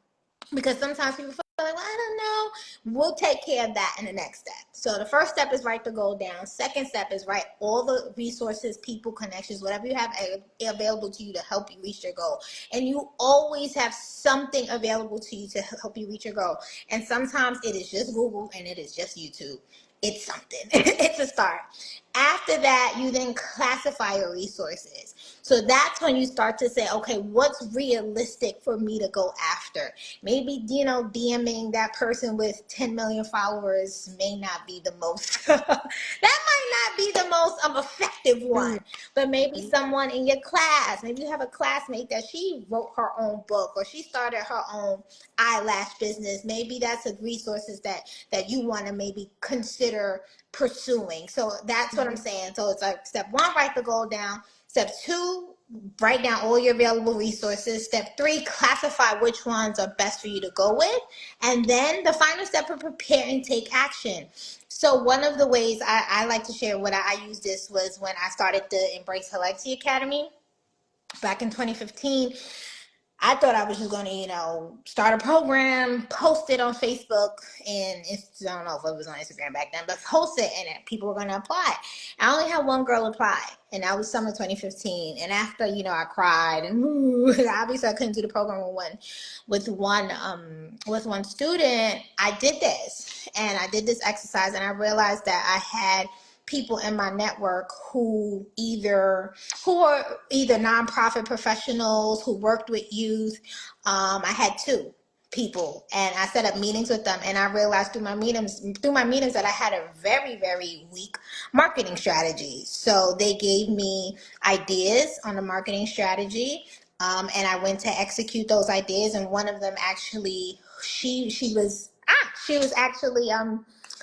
because sometimes people feel like, well, I don't know. We'll take care of that in the next step. So the first step is write the goal down. Second step is write all the resources, people, connections, whatever you have available to you to help you reach your goal. And you always have something available to you to help you reach your goal. And sometimes it is just Google, and it is just YouTube. It's something. It's a start. After that, you then classify your resources. So that's when you start to say, okay, what's realistic for me to go after? Maybe, DMing that person with 10 million followers may not be the most, that might not be the most effective one. But maybe someone in your class, maybe you have a classmate that she wrote her own book, or she started her own eyelash business. Maybe that's a resources that you want to maybe consider pursuing. So that's what I'm Mm-hmm. saying. So it's like, step one, write the goal down. Step two, write down all your available resources. Step three, classify which ones are best for you to go with. And then the final step is prepare and take action. So one of the ways I like to share what I used this was when I started the Embrace Her Legacy Academy back in 2015. I thought I was just going to, start a program, post it on Facebook, and it's, I don't know if it was on Instagram back then, but post it, and people were going to apply. I only had one girl apply, and that was summer 2015. And after, I cried, and obviously I couldn't do the program with one student. I did this, and I did this exercise, and I realized that I had people in my network who are either nonprofit professionals who worked with youth. I had two people, and I set up meetings with them, and I realized through my meetings that I had a very, very weak marketing strategy. So they gave me ideas on the marketing strategy, and I went to execute those ideas. And one of them actually, she was actually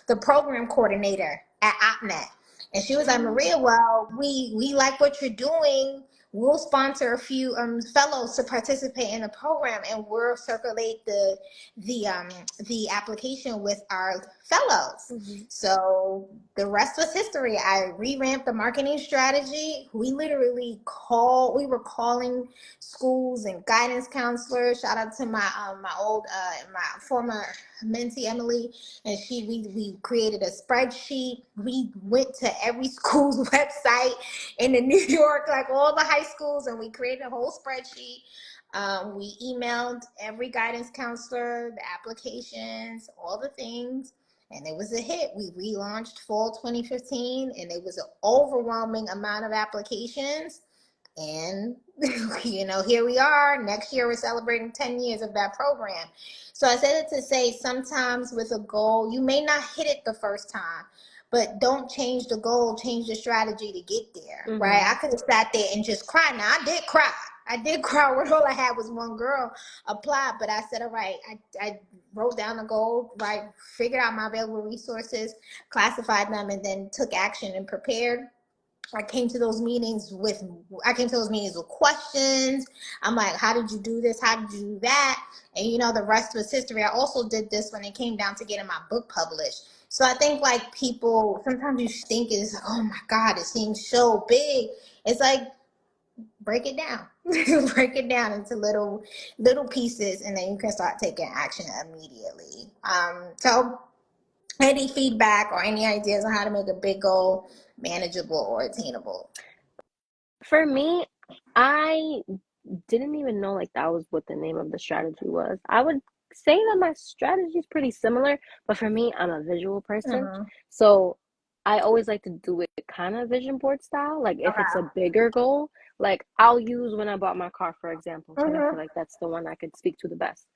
the program coordinator at OpNet. And she was like, Maria, well, we like what you're doing. We'll sponsor a few fellows to participate in the program, and we'll circulate the application with our fellows. Mm-hmm. So the rest was history. I revamped the marketing strategy. We were calling schools and guidance counselors. Shout out to my former mentee Emily, and we created a spreadsheet. We went to every school's website in the New York, like all the high schools, and we created a whole spreadsheet. We emailed every guidance counselor the applications, all the things, and it was a hit. We relaunched fall 2015, and it was an overwhelming amount of applications. And, here we are. Next year, we're celebrating 10 years of that program. So I said it to say sometimes with a goal, you may not hit it the first time, but don't change the goal, change the strategy to get there, right? I could have sat there and just cried. Now, I did cry. When all I had was one girl apply, but I said, all right, I wrote down the goal, right? Figured out my available resources, classified them, and then took action and prepared. I came to those meetings with questions. I'm like, how did you do this? How did you do that? And the rest was history. I also did this when it came down to getting my book published. So I think like people, sometimes you think it's like, oh my God, it seems so big. It's like, break it down. Break it down into little pieces, and then you can start taking action immediately. So any feedback or any ideas on how to make a big goal manageable or attainable? For me, I didn't even know like that was what the name of the strategy was. I would say that my strategy is pretty similar, but for me, I'm a visual person. Mm-hmm. So I always like to do it kind of vision board style. Like if it's a Okay. bigger goal, like I'll use when I bought my car, for example, because I feel Mm-hmm. like that's the one I could speak to the best.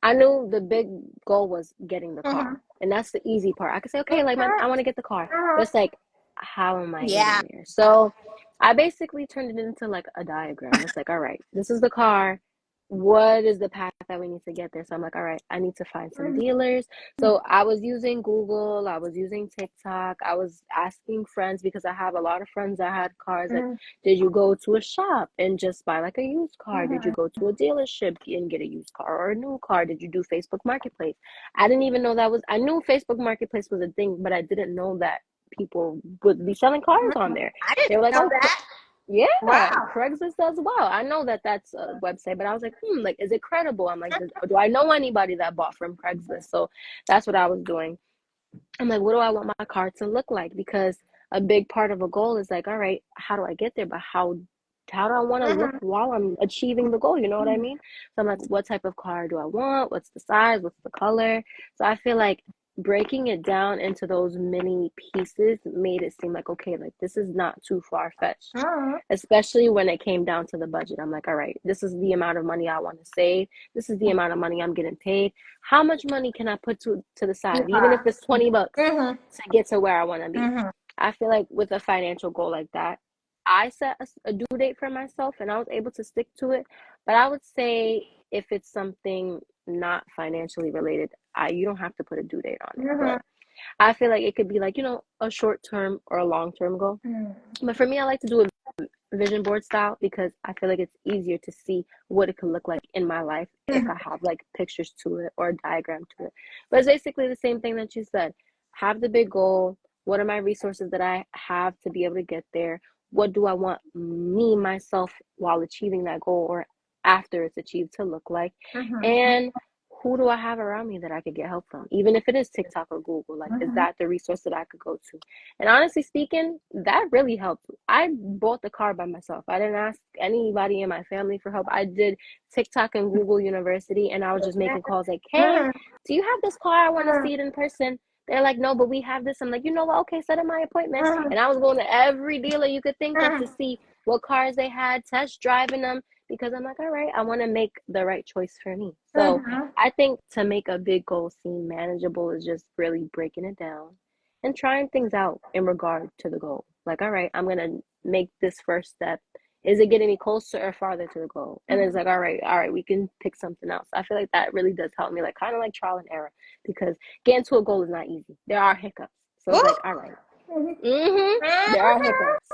I knew the big goal was getting the Mm-hmm. car, and that's the easy part. I could say, okay, like I want to get the car, but it's like, how am I Yeah. getting there? So I basically turned it into like a diagram. It's like, all right, this is the car. What is the path that we need to get there? So I'm like, all right, I need to find some dealers. So I was using Google, I was using TikTok, I was asking friends because I have a lot of friends that had cars. Like, Mm-hmm. did you go to a shop and just buy like a used car? Did you Mm-hmm. go to a dealership and get a used car or a new car? Did you do Facebook Marketplace? I didn't even know I knew Facebook Marketplace was a thing, but I didn't know that people would be selling cars on there. I didn't They were like, know oh, that. yeah, Wow. Craigslist as well. I know that that's a website, but I was like, like, is it credible? I'm like, do I know anybody that bought from Craigslist? So that's what I was doing. I'm like, what do I want my car to look like? Because a big part of a goal is like, all right, how do I get there? But how do I want to look Mm-hmm. while I'm achieving the goal? You know what I mean? So I'm like, what type of car do I want? What's the size? What's the color? So I feel like breaking it down into those mini pieces made it seem like, okay, like this is not too far fetched, Mm-hmm. especially when it came down to the budget. I'm like, all right, this is the amount of money I want to save. This is the amount of money I'm getting paid. How much money can I put to the side, even if it's $20 Mm-hmm. to get to where I want to be? Mm-hmm. I feel like with a financial goal like that, I set a due date for myself and I was able to stick to it. But I would say if it's something not financially related, you don't have to put a due date on it. Mm-hmm. But I feel like it could be like, a short term or a long term goal. But for me, I like to do it vision board style because I feel like it's easier to see what it could look like in my life if I have like pictures to it or a diagram to it. But it's basically the same thing that you said. Have the big goal. What are my resources that I have to be able to get there? What do I want myself while achieving that goal? Or after it's achieved to look like, Mm-hmm. and who do I have around me that I could get help from, even if it is TikTok or Google? Like, is Mm-hmm. that the resource that I could go to? And honestly speaking, that really helped. I bought the car by myself. I didn't ask anybody in my family for help. I did TikTok and Google University, and I was just making calls like, hey, do you have this car? I want to see it in person. They're like, no, but we have this. I'm like, you know what? Okay, set up my appointment. And I was going to every dealer you could think of to see what cars they had, test driving them, because I'm like, all right, I want to make the right choice for me. So Mm-hmm. I think to make a big goal seem manageable is just really breaking it down and trying things out in regard to the goal. Like, all right, I'm going to make this first step. Is it getting me closer or farther to the goal? And it's like, all right, we can pick something else. I feel like that really does help me, like kind of like trial and error, because getting to a goal is not easy. There are hiccups. So it's like, all right, there are hiccups.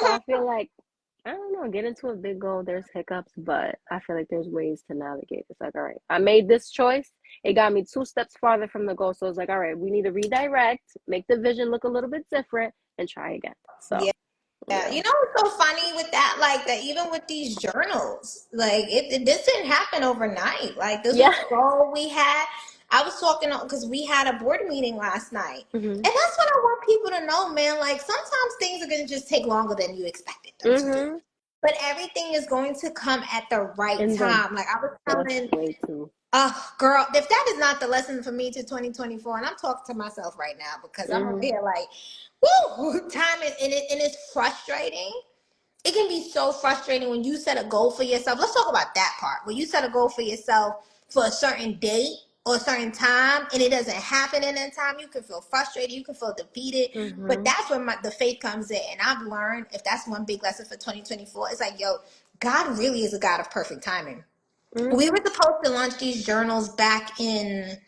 So I feel like, I don't know, get into a big goal, there's hiccups, but I feel like there's ways to navigate. It's like, all right, I made this choice. It got me 2 steps farther from the goal. So it's like, all right, we need to redirect, make the vision look a little bit different, and try again. So, Yeah. Yeah, yeah. you know what's so funny with that? Like that, even with these journals, like this didn't happen overnight. Like this Yeah. was a goal we had. I was talking because we had a board meeting last night, Mhm. and that's what I want people to know, man. Like sometimes things are gonna just take longer than you expected them to do, Mhm. but everything is going to come at the right In the time. Like I was best telling, way to. girl, if that is not the lesson for me to 2024, and I'm talking to myself right now because I'm over Mhm. here like, woo, time is, and it's frustrating. It can be so frustrating when you set a goal for yourself. Let's talk about that part. When you set a goal for yourself for a certain date or a certain time and it doesn't happen in that time, you can feel frustrated, you can feel defeated. But Mhm. that's where the faith comes in. And I've learned, if that's one big lesson for 2024, it's like, yo, God really is a God of perfect timing. We were Mhm. supposed to launch these journals back in,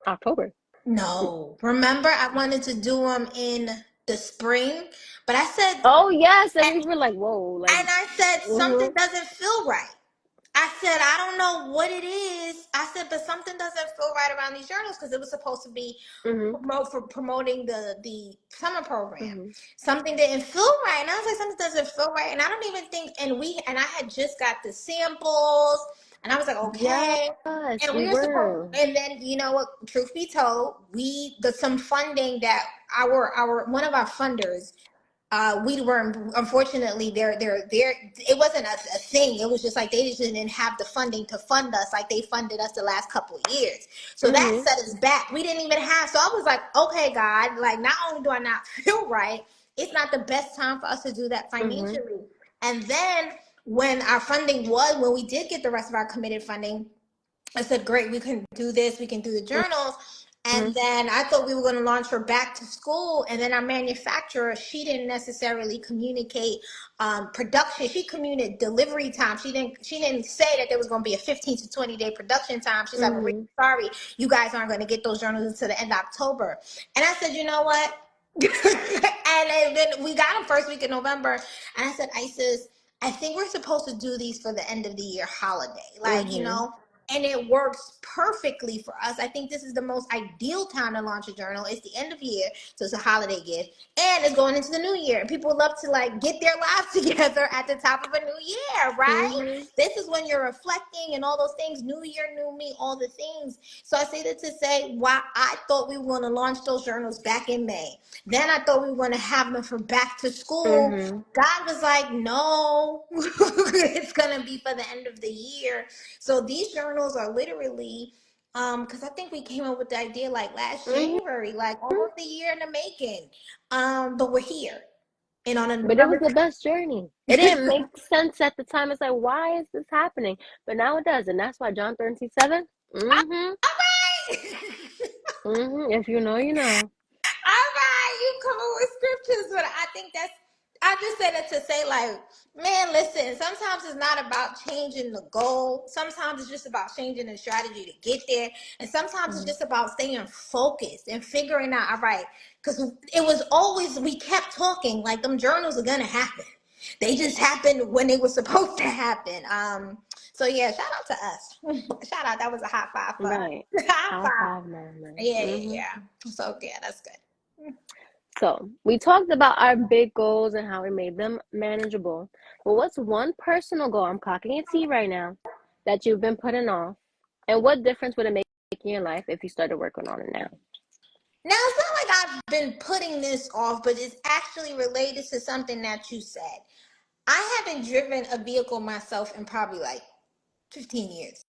October. no, remember I wanted to do them in the spring, but I said, Oh yes, and we were like, whoa, like, and I said, something mhm. doesn't feel right. I said, I don't know what it is. I said, but something doesn't feel right around these journals because it was supposed to be Mhm. promoting the summer program. Mhm. Something didn't feel right. And I was like, something doesn't feel right. And I don't even think, and I had just got the samples and I was like, okay. Yes, And we we were supposed, were. and then you know what? Truth be told, some funding that our one of our funders, we were unfortunately there it wasn't a thing. It was just like they just didn't have the funding to fund us like they funded us the last couple of years, so that Mhm. set us back. We didn't even have, so I was like, okay, God, like not only do I not feel right, it's not the best time for us to do that Mhm. financially. And then when our funding was, when we did get the rest of our committed funding, I said, great, we can do this, we can do the journals. And Mhm. then I thought we were going to launch for back to school. And then our manufacturer, she didn't necessarily communicate production. She communicated delivery time. She didn't say that there was going to be a 15 to 20-day production time. She's like, we're really Mhm. sorry, you guys aren't going to get those journals until the end of October. And I said, you know what? And then we got them first week in November. And I said, Isis, I think we're supposed to do these for the end of the year holiday. Like, Mhm. and it works perfectly for us. I think this is the most ideal time to launch a journal. It's the end of year, so it's a holiday gift, and it's going into the new year. And people love to like get their lives together at the top of a new year, right? Mhm. This is when you're reflecting and all those things. New year, new me, all the things. So I say that to say why I thought we were going to launch those journals back in May. Then I thought we were going to have them for back to school. Mhm. God was like, no, it's going to be for the end of the year. So these journals are literally, because I think we came up with the idea like last Mhm. January, like almost a year in the making. But we're here. And on a But it was November, the best journey. It didn't make sense at the time. It's like, why is this happening? But now it does, and that's why John 13:7. Mhm. all right. Mhm. If you know, you know. All right, you come up with scriptures, but I think I just said it to say, like, man, listen, sometimes it's not about changing the goal. Sometimes it's just about changing the strategy to get there. And sometimes it's Mhm. just about staying focused and figuring out, all right, because it was always, we kept talking, like, them journals are going to happen. They just happened when they were supposed to happen. So yeah, shout out to us. Shout out. That was a high five for us. Right. High High five. five moment. Yeah, yeah, Mhm. yeah. So yeah, that's good. So we talked about our big goals and how we made them manageable. But what's one personal goal, I'm clocking your T right now, that you've been putting off? And what difference would it make in your life if you started working on it now? Now, it's not like I've been putting this off, but it's actually related to something that you said. I haven't driven a vehicle myself in probably like 15 years.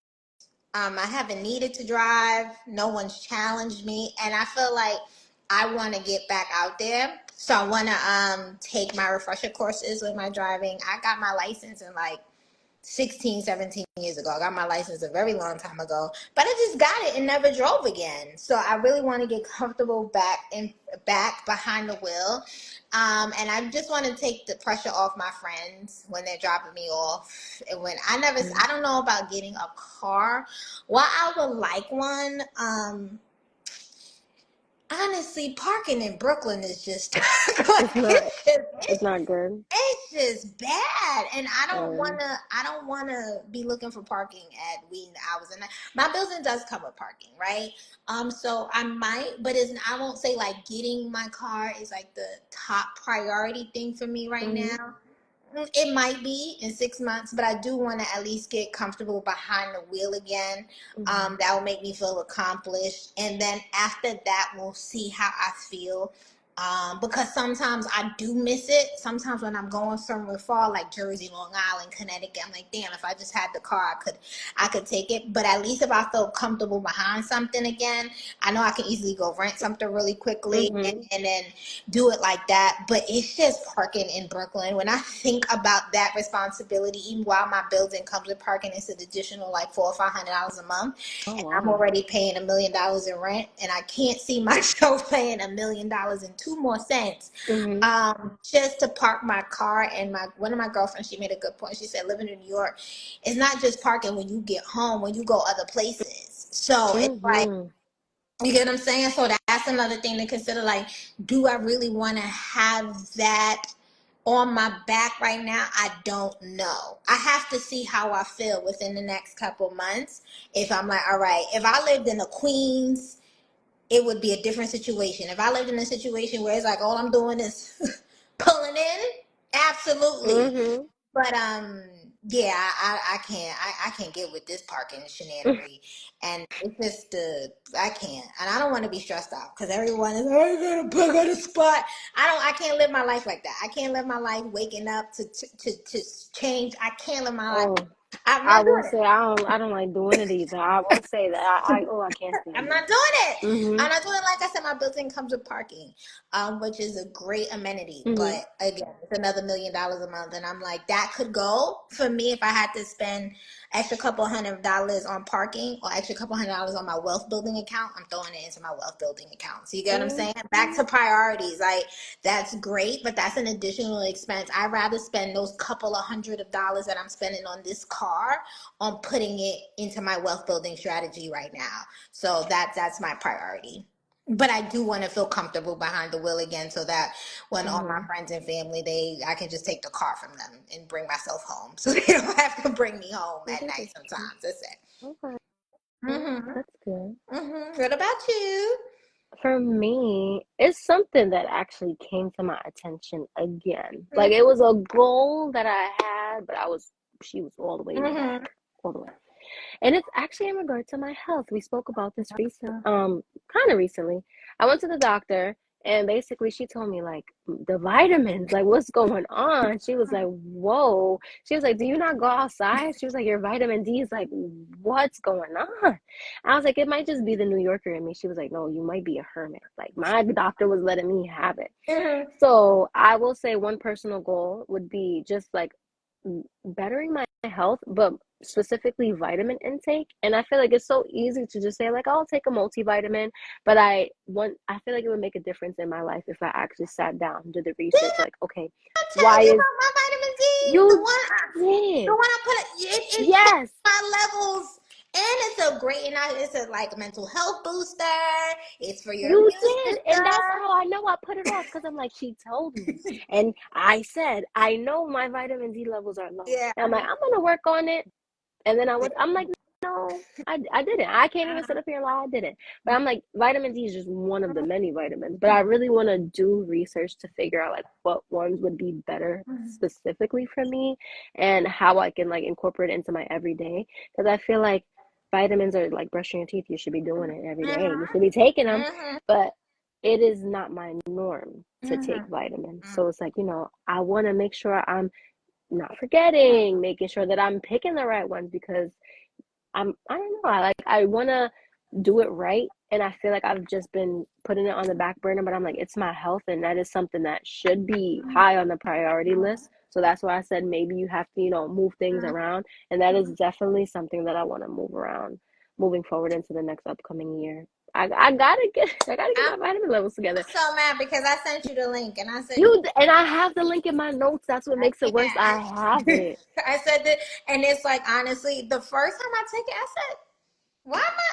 I haven't needed to drive. No one's challenged me, and I feel like I want to get back out there. So I want to take my refresher courses with my driving. I got my license in like 16, 17 years ago. I got my license a very long time ago, but I just got it and never drove again. So I really want to get comfortable back behind the wheel. And I just want to take the pressure off my friends when they're dropping me off. And when I don't know about getting a car. Well, I would like one. Honestly, parking in Brooklyn is just It's not. It's it's not good. it's just bad, and I don't Um, wanna. I don't wanna be looking for parking at weekend hours. And my building does cover parking, right? So I might, but it's. I won't say like getting my car is like the top priority thing for me right mm-hmm, now. It might be in 6 months, but I do want to at least get comfortable behind the wheel again. mm-hmm, That will make me feel accomplished. And then after that, we'll see how I feel. Because sometimes I do miss it. Sometimes when I'm going somewhere far, like Jersey, Long Island, Connecticut, I'm like, damn, if I just had the car, I could take it. But at least if I feel comfortable behind something again, I know I can easily go rent something really quickly mm-hmm. and then do it like that. But it's just parking in Brooklyn. When I think about that responsibility, even while my building comes with parking, it's an additional like $400 or $500 a month, Oh and I'm wow. already paying $1 million in rent, and I can't see myself paying $1 million and 2 more cents Mm-hmm. just to park my car. And my one of my girlfriends, she made a good point. She said, living in New York, it's not just parking when you get home, when you go other places. So it's like, Mm-hmm. you get what I'm saying? So that's another thing to consider. Like, do I really want to have that on my back right now? I don't know. I have to see how I feel within the next couple months. If I'm like, all right, if I lived in the Queens, it would be a different situation. If I lived in a situation where it's like all I'm doing is pulling in, absolutely. Mm-hmm. But yeah, I can't I can't get with this parking shenanery, and it's just I can't, and I don't want to be stressed out because everyone is, oh, you gotta park on the spot. I can't live my life like that. I can't live my life waking up to change. I can't live my life. Oh, I'm I not will doing say I don't like doing it either. I will say that I can't I'm stand not it. doing it. Mm-hmm. I'm not doing it. Like I said, my building comes with parking, which is a great amenity. Mm-hmm. But again, it's another $1 million a month, and I'm like, that could go for me if I had to spend extra couple $100 on parking or extra couple $100 on my wealth building account. I'm throwing it into my wealth building account. So you get what I'm saying? Back Mm-hmm. to priorities. Like, that's great, but that's an additional expense. I'd rather spend those couple of hundred of dollars that I'm spending on this car on putting it into my wealth building strategy right now. So that's my priority. But I do want to feel comfortable behind the wheel again, so that when all my Mm-hmm. friends and family, I can just take the car from them and bring myself home, so they don't have to bring me home I at think night. it's true. Sometimes that's it. Okay, Mhm. that's good. What about you? For me, it's something that actually came to my attention again. Like it Mhm. was a goal that I had, but she was all the way back, Mhm. all the way. And it's actually in regard to my health. We spoke about this kind of recently. I went to the doctor and basically she told me like the vitamins, like what's going on? She was like, whoa. She was like, do you not go outside? She was like, your vitamin D is like, what's going on? I was like, it might just be the New Yorker in me. She was like, no, you might be a hermit. Like my doctor was letting me have it. Mhm. So I will say one personal goal would be just like bettering my health, but specifically vitamin intake. And I feel like it's so easy to just say like, oh, I'll take a multivitamin, but I feel like it would make a difference in my life if I actually sat down and did the research. Like, okay, I why tell you is about my vitamin D. The you one, the did? one I put it hit Yes, my levels, and it's a great, and it's a like mental health booster. It's for your you immune did. And that's system. how I know I put it off because I'm like, she told me. And I said, I know my vitamin D levels are low. Yeah. And I'm like, I'm gonna work on it. And then I'm like, no, I didn't. I can't even sit up here and lie. I didn't. But I'm like, vitamin D is just one of the many vitamins. But I really want to do research to figure out like what ones would be better specifically for me and how I can like incorporate it into my everyday. Because I feel like vitamins are like brushing your teeth. You should be doing it every day. You should be taking them. But it is not my norm to take vitamins. So it's like, I want to make sure I'm not forgetting, making sure that I'm picking the right ones because I don't know. I want to do it right, and I feel like I've just been putting it on the back burner. But I'm like, it's my health, and that is something that should be high on the priority list. So that's why I said maybe you have to, move things around, and that is definitely something that I want to move around, moving forward into the next upcoming year. I gotta get my vitamin levels together. I'm so mad because I sent you the link and I said And I have the link in my notes. That's what I makes it worse. I have can't. it. I said that, and it's like honestly, the first time I took it, I said, "Why am I?"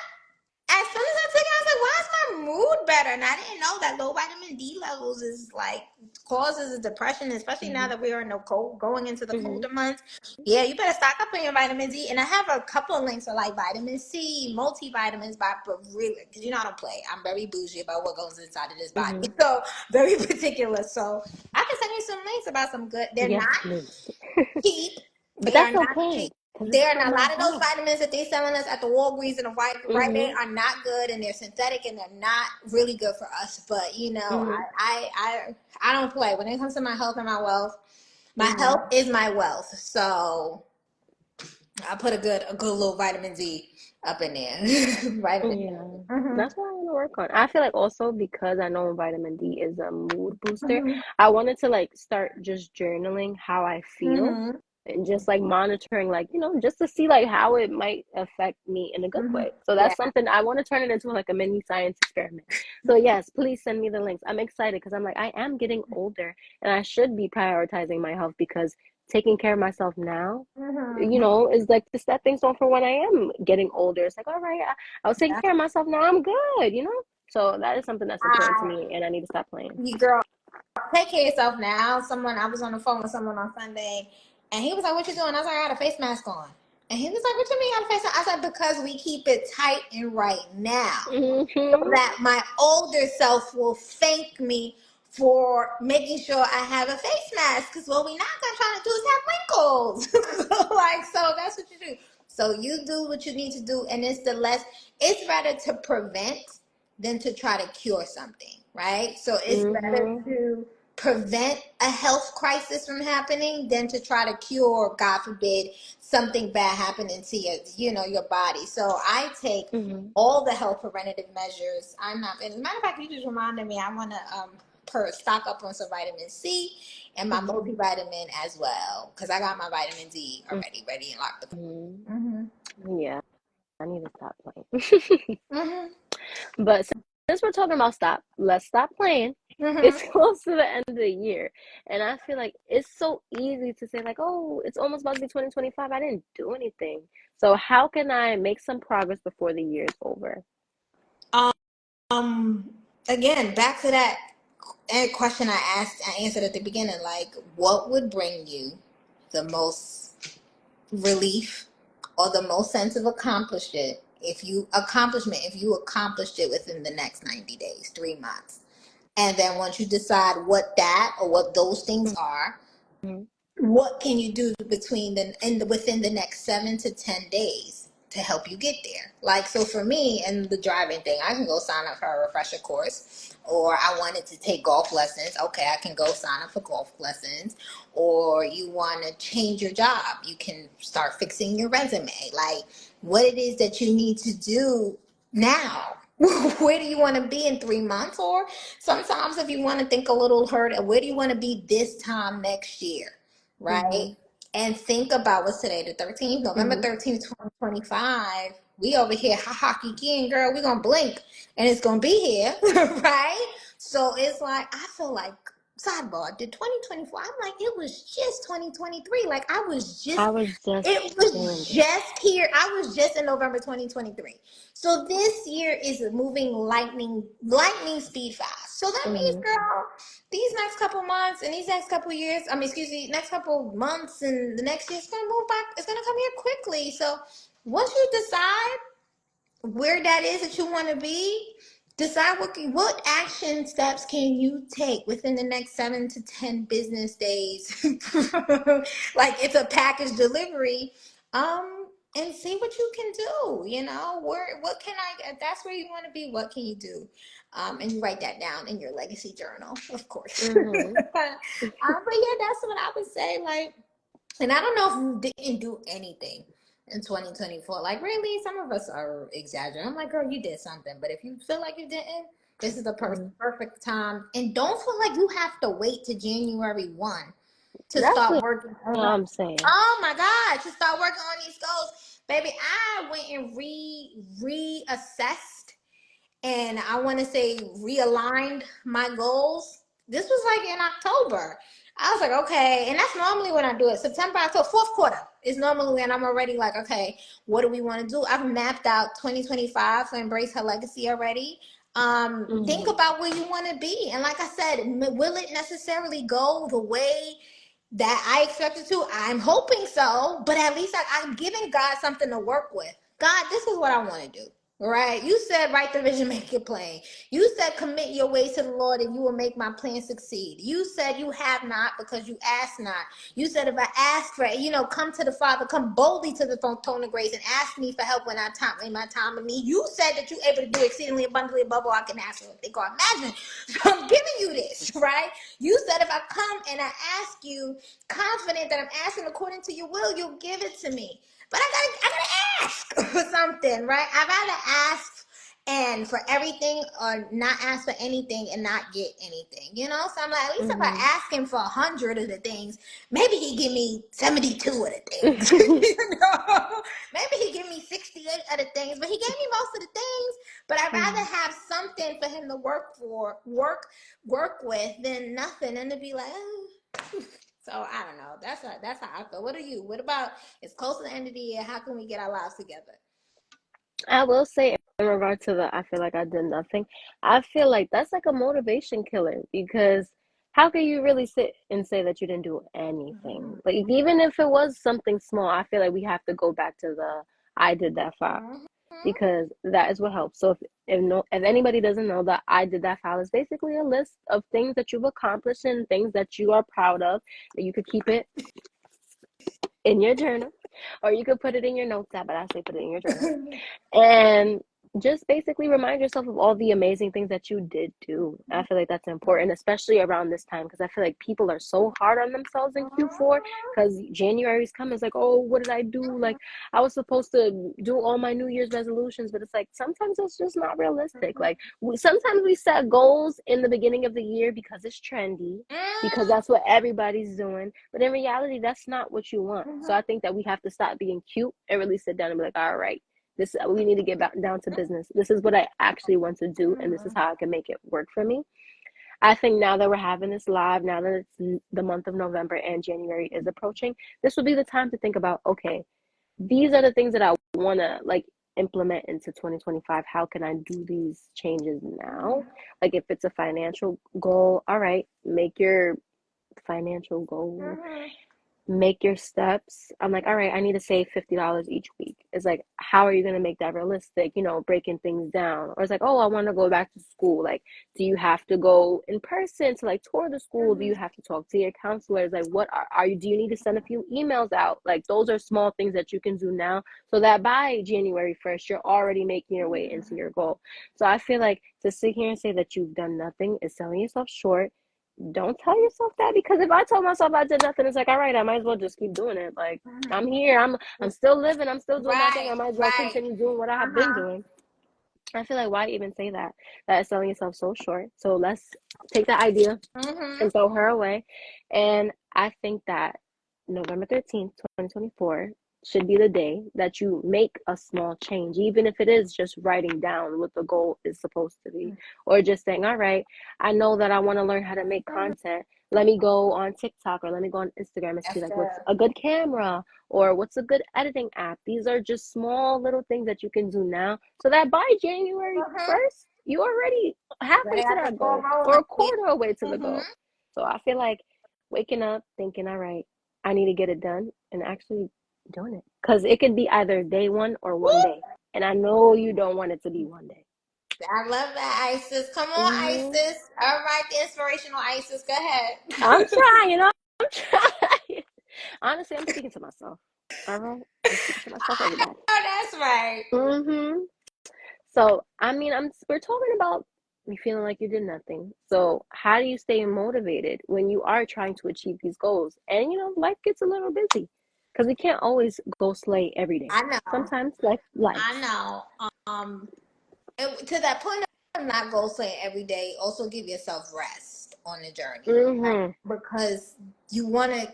As soon as I took it, I was like, "Why is my mood better?" And I didn't know that low vitamin D levels is like causes depression, especially now Mm-hmm. that we are in the cold, going into the Mm-hmm. colder months. Yeah, you better stock up on your vitamin D. And I have a couple of links for like vitamin C, multivitamins, but really, because I don't play. I'm very bougie about what goes inside of this body, Mm-hmm. so very particular. So I can send you some links about some good. They're Yes, not please. cheap. But They are that's not okay cheap. because it's There for are a my lot of those health. vitamins that they're selling us at the Walgreens and the Rite Aid Mm-hmm. are not good, and they're synthetic and they're not really good for us. But Mm-hmm. I don't play when it comes to my health and my wealth. My Mm-hmm. health is my wealth, so I put a good little vitamin D up in there. Vitamin D. Yeah. Mm-hmm. That's what I want to work on. I feel like also because I know vitamin D is a mood booster, Mm-hmm. I wanted to like start just journaling how I feel Mm-hmm. and just like monitoring like, just to see like how it might affect me in a good Mm-hmm. way. So Yeah. that's something I want to turn it into like a mini science experiment. So yes, please send me the links. I'm excited because I'm like I am getting older and I should be prioritizing my health because taking care of myself now Mm-hmm. is like the stepping stone for when I am getting older. It's like, all right, I was taking care of myself. Now I'm good. So that is something that's important to I, me, and I need to stop playing. you girl. Take care of yourself now. I was on the phone with someone on Sunday, and he was like, "What you doing?" I was like, "I got a face mask on." And he was like, "What you mean you got a face mask?" I said, "Because we keep it tight and right now, so Mm-hmm. that my older self will thank me for making sure I have a face mask. Because what we not gonna try to do is have wrinkles. So that's what you do. So you do what you need to do, and it's better to prevent than to try to cure something, right? So it's better Mm-hmm. to prevent a health crisis from happening than to try to cure, God forbid, something bad happening to your body. So I take Mm-hmm. all the health preventative measures. I'm not, as a matter of fact, you just reminded me, I want to stock up on some vitamin C and my Mm-hmm. multivitamin as well, because I got my vitamin D already ready and locked up. Mm-hmm. Yeah, I need to stop playing. Mm-hmm. But since we're talking about let's stop playing. Mm-hmm. It's close to the end of the year, and I feel like it's so easy to say like, "Oh, it's almost about to be 2025. I didn't do anything." So how can I make some progress before the year is over? Um, Again, back to that question I answered at the beginning, like, what would bring you the most relief or the most sense of if you accomplished it within the next 90 days, 3 months. And then once you decide what those things are, Mhm. what can you do within the next 7 to 10 days to help you get there? Like, so for me and the driving thing, I can go sign up for a refresher course, or I wanted to take golf lessons. Okay, I can go sign up for golf lessons. Or you want to change your job, you can start fixing your resume. Like, what it is that you need to do now. Where do you want to be in 3 months? Or sometimes, if you want to think a little further, where do you want to be this time next year? Right? Mhm. And think about what's today, the 13th, November Mhm. 13th, 2025. We over here, ha ha, kiki, girl, we gonna blink and it's gonna be here, right? So it's like, I feel like, sidebar, did 2024, I'm like, it was just 2023. Like, I was just it was feeling it. just here. I was just in November 2023. So this year is moving lightning speed fast. So that means, Mhm. girl, these next couple months and these next couple years, I mean, excuse me, next couple months and the next year, it's gonna move back. It's gonna come here quickly. So once you decide where that is that you want to be, decide what action steps can you take within the next 7 to 10 business days. Like it's a package delivery, and see what you can do. What can I? If that's where you want to be, what can you do? And you write that down in your legacy journal, of course. Mm-hmm. But yeah, that's what I would say. Like, and I don't know if you didn't do anything in 2024. Like, really, some of us are exaggerating. I'm like, girl, you did something. But if you feel like you didn't, this is the Mm-hmm. perfect time. And don't feel like you have to wait to January 1 to That's start what working on. I'm saying. Oh my God, to start working on these goals. Baby, I went and reassessed, and I want to say realigned my goals. This was like in October. I was like, okay, and that's normally when I do it. September, October, fourth quarter is normally when I'm already like, okay, what do we want to do? I've mapped out 2025 for Embrace Her Legacy already. Think Mm-hmm. about where you want to be, and like I said, will it necessarily go the way that I expected to? I'm hoping so, but at least I'm giving God something to work with. God, this is what I want to do. Right? You said write the vision, make it plain. You said commit your ways to the Lord and you will make my plan succeed. You said you have not because you ask not. You said if I ask for it, come to the Father, come boldly to the throne of grace and ask me for help in my time of need. You said that you're able to do exceedingly abundantly above all I can ask or think or imagine. So I'm giving you this, right? You said if I come and I ask you confident that I'm asking according to your will, you'll give it to me. But I gotta ask for something, right? I'd rather ask and for everything or not ask for anything and not get anything. So I'm like, at least if I Mm-hmm. ask him for 100 of the things, maybe he give me 72 of the things. Maybe he give me 68 of the things, but he gave me most of the things. But I'd rather Mm-hmm. have something for him to work with than nothing, and to be like, oh. So I don't know. That's how I feel. What are you? What about it's close to the end of the year? How can we get our lives together? I will say in regard to the I feel like I did nothing, I feel like that's like a motivation killer because how can you really sit and say that you didn't do anything? Like even if it was something small, I feel like we have to go back to the I did that file Mm-hmm. because that is what helps. So if anybody doesn't know, that I did that file is basically a list of things that you've accomplished and things that you are proud of that you could keep it in your journal or you could put it in your notes app, but I say put it in your journal and just basically remind yourself of all the amazing things that you did do. I feel like that's important, especially around this time, because I feel like people are so hard on themselves in Q4 because January's coming. It's like, oh, what did I do? Like, I was supposed to do all my New Year's resolutions, but it's like sometimes it's just not realistic. Like, sometimes we set goals in the beginning of the year because it's trendy, because that's what everybody's doing. But in reality, that's not what you want. So I think that we have to stop being cute and really sit down and be like, all right, we need to get back down to business. This is what I actually want to do, and this is how I can make it work for me. I think now that we're having this live, now that it's the month of November and January is approaching, this will be the time to think about, okay, these are the things that I want to like implement into 2025. How can I do these changes now? Like if it's a financial goal, all right, make your financial goal, make your steps. I'm like, all right, I need to save $50 each week. It's like, how are you going to make that realistic? Breaking things down. Or it's like, oh, I want to go back to school. Like, do you have to go in person to like tour the school? Do you have to talk to your counselors? Like, what are you, do you need to send a few emails out? Like, those are small things that you can do now so that by January 1st, you're already making your way into your goal. So I feel like to sit here and say that you've done nothing is selling yourself short. Don't tell yourself that, because if I told myself I did nothing, it's like, all right, I might as well just keep doing it. Like, I'm here, I'm still living, I'm still doing my thing. Right, I might as well right. continue doing what I have been doing. I feel like why even say that? That is selling yourself so short. So let's take that idea Mm-hmm. and throw her away. And I think that November 13th, 2024 should be the day that you make a small change, even if it is just writing down what the goal is supposed to be, or just saying, all right, I know that I want to learn how to make content. Let me go on TikTok or let me go on Instagram and see That's like what's good. a good camera or what's a good editing app. These are just small little things that you can do now so that by January Mm-hmm. 1st, you already halfway Ready to got the that ball goal or rolling. a quarter away to the Mm-hmm. goal. So I feel like waking up thinking, all right, I need to get it done and actually doing it. Because it could be either day one or one day. And I know you don't want it to be one day. I love that, Isis. Come on, Mm-hmm. Isis. All right, the inspirational Isis. Go ahead. I'm trying, you know, I'm trying. Honestly, I'm speaking to myself. All right? I'm speaking to myself, I everybody. know that's right. Mm-hmm. So, I mean, we're talking about you feeling like you did nothing. So, how do you stay motivated when you are trying to achieve these goals? And, you know, life gets a little busy because we can't always go slay every day. I know. Sometimes life I lives. know. To that point of not goal setting every day, also give yourself rest on the journey, right? Mm-hmm. Because you want to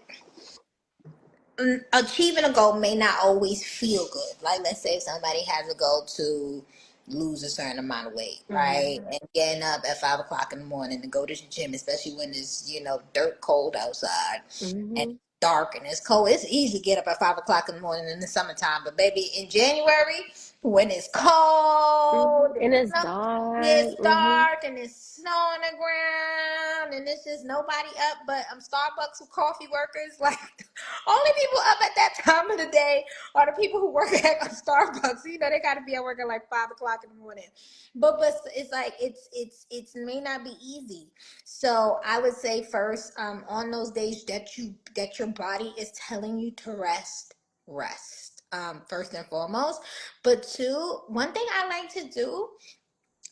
achieving a goal may not always feel good. Like, let's say if somebody has a goal to lose a certain amount of weight, right? Mm-hmm. And getting up at 5 o'clock in the morning to go to the gym, especially when it's, dirt cold outside and Mm-hmm. it's dark and it's cold. It's easy to get up at 5 o'clock in the morning in the summertime, but baby, in January, when it's Mm-hmm. cold, And it's it's dark. Mm-hmm. dark and it's snow on the ground and it's just nobody up but Starbucks coffee workers. Like, only people up at that time of the day are the people who work at Starbucks. They got to be at work at like 5 o'clock in the morning. But it's like it's may not be easy. So I would say first, on those days that your body is telling you to rest. First and foremost. But two, one thing I like to do,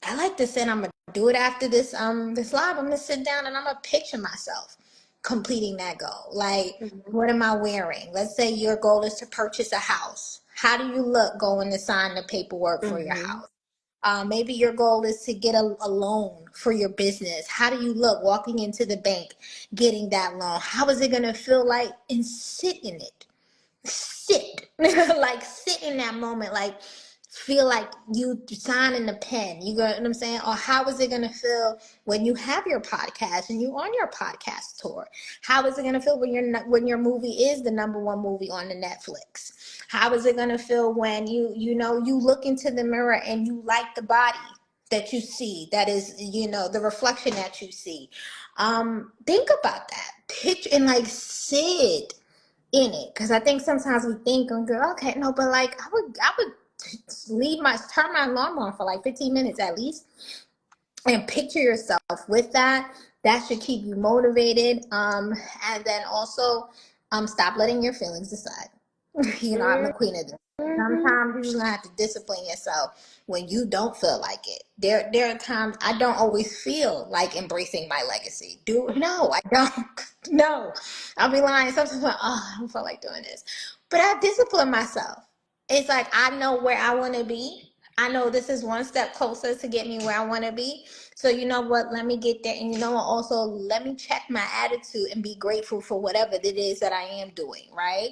I like to say I'm gonna do it after this live. I'm gonna sit down and I'm gonna picture myself completing that goal. Like, Mm-hmm. what am I wearing? Let's say your goal is to purchase a house. How do you look going to sign the paperwork for your Mm-hmm. house? Maybe your goal is to get a loan for your business. How do you look walking into the bank, getting that loan? How is it gonna feel like and sit in it? Sit like sit in that moment, like feel like you signing the pen, you know what I'm saying? Or how is it going to feel when you have your podcast and you on your podcast tour? How is it going to feel when your movie is the number one movie on the Netflix? How is it going to feel when you look into the mirror and you like the body that you see, that is, the reflection that you see? Think about that, pitch and like sit in it, because I think sometimes we think and go, okay, no, but like I would turn my alarm on for like 15 minutes at least and picture yourself with that. That should keep you motivated. And then also, stop letting your feelings decide. I'm the queen of this. Mm-hmm. Sometimes you're gonna have to discipline yourself when you don't feel like it. There are times I don't always feel like embracing my legacy. No, I don't. No, I'll be lying. Sometimes I'm like, oh, I don't feel like doing this, but I discipline myself. It's like I know where I want to be. I know this is one step closer to get me where I want to be. So you know what? Let me get there. And you know what? Also, let me check my attitude and be grateful for whatever it is that I am doing. Right.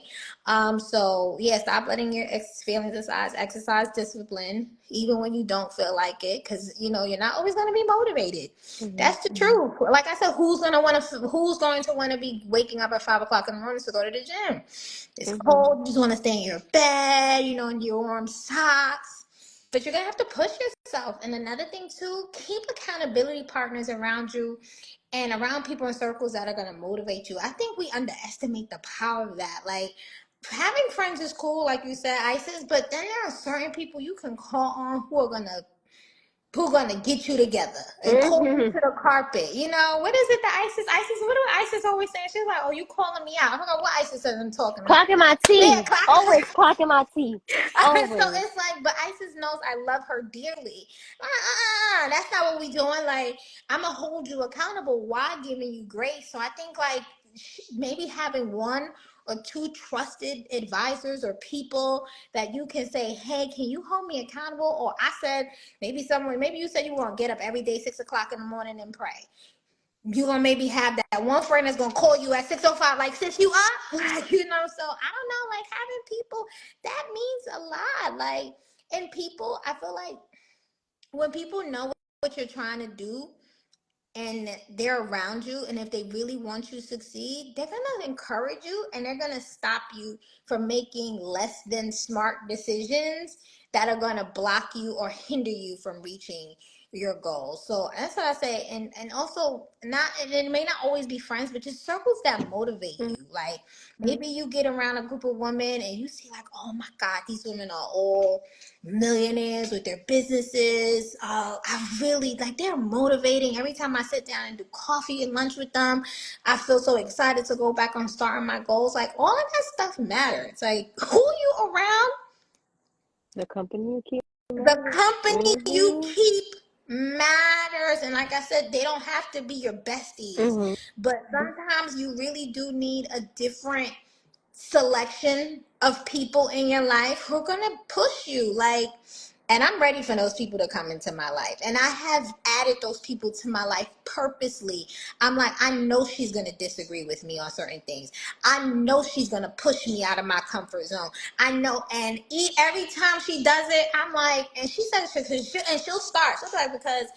So yeah, stop letting your feelings aside. Exercise discipline, even when you don't feel like it, because you're not always going to be motivated. That's the Mm-hmm. truth. Like I said, who's going to want to be waking up at 5 o'clock in the morning to go to the gym? It's Mm-hmm. cold. You just want to stay in your bed, in your warm socks. But you're gonna have to push yourself. And another thing too, keep accountability partners around you and around people in circles that are gonna motivate you. I think we underestimate the power of that. Like, having friends is cool, like you said, Isis, but then there are certain people you can call on who gonna get you together and call you Mm-hmm. to the carpet. What is it that Isis, what do Isis always saying? She's like, oh, you calling me out. I don't know what Isis says I'm talking about. Clocking my Yeah, tea. clock. Always clocking my tea. So Always. it's like, but Isis knows I love her dearly. That's not what we doing. Like, I'm gonna hold you accountable while giving you grace. So I think like maybe having one or two trusted advisors or people that you can say, hey, can you hold me accountable? Or I said, maybe you said you want to get up every day 6 o'clock in the morning and pray. You gonna maybe have that one friend that's gonna call you at 6:05, like, sis, you up? So I don't know, like, having people, that means a lot. Like, and people, I feel like when people know what you're trying to do and they're around you, and if they really want you to succeed, they're gonna encourage you and they're gonna stop you from making less than smart decisions that are gonna block you or hinder you from reaching your goals. So that's what I say. And also not, and it may not always be friends, but just circles that motivate Mhm. you. Like maybe you get around a group of women and you see like, oh my God, these women are all millionaires with their businesses. I really like, they're motivating. Every time I sit down and do coffee and lunch with them, I feel so excited to go back on starting my goals. Like all of that stuff matters. Like who you around, The company you keep the matters. company you Mhm. keep matters. And like I said, they don't have to be your besties, Mhm. but sometimes you really do need a different selection of people in your life who are gonna push you. Like, and I'm ready for those people to come into my life. And I have added those people to my life purposely. I'm like, I know she's gonna disagree with me on certain things. I know she's gonna push me out of my comfort zone. I know, and every time she does it, I'm like, and she says, and she'll start. She'll be like, because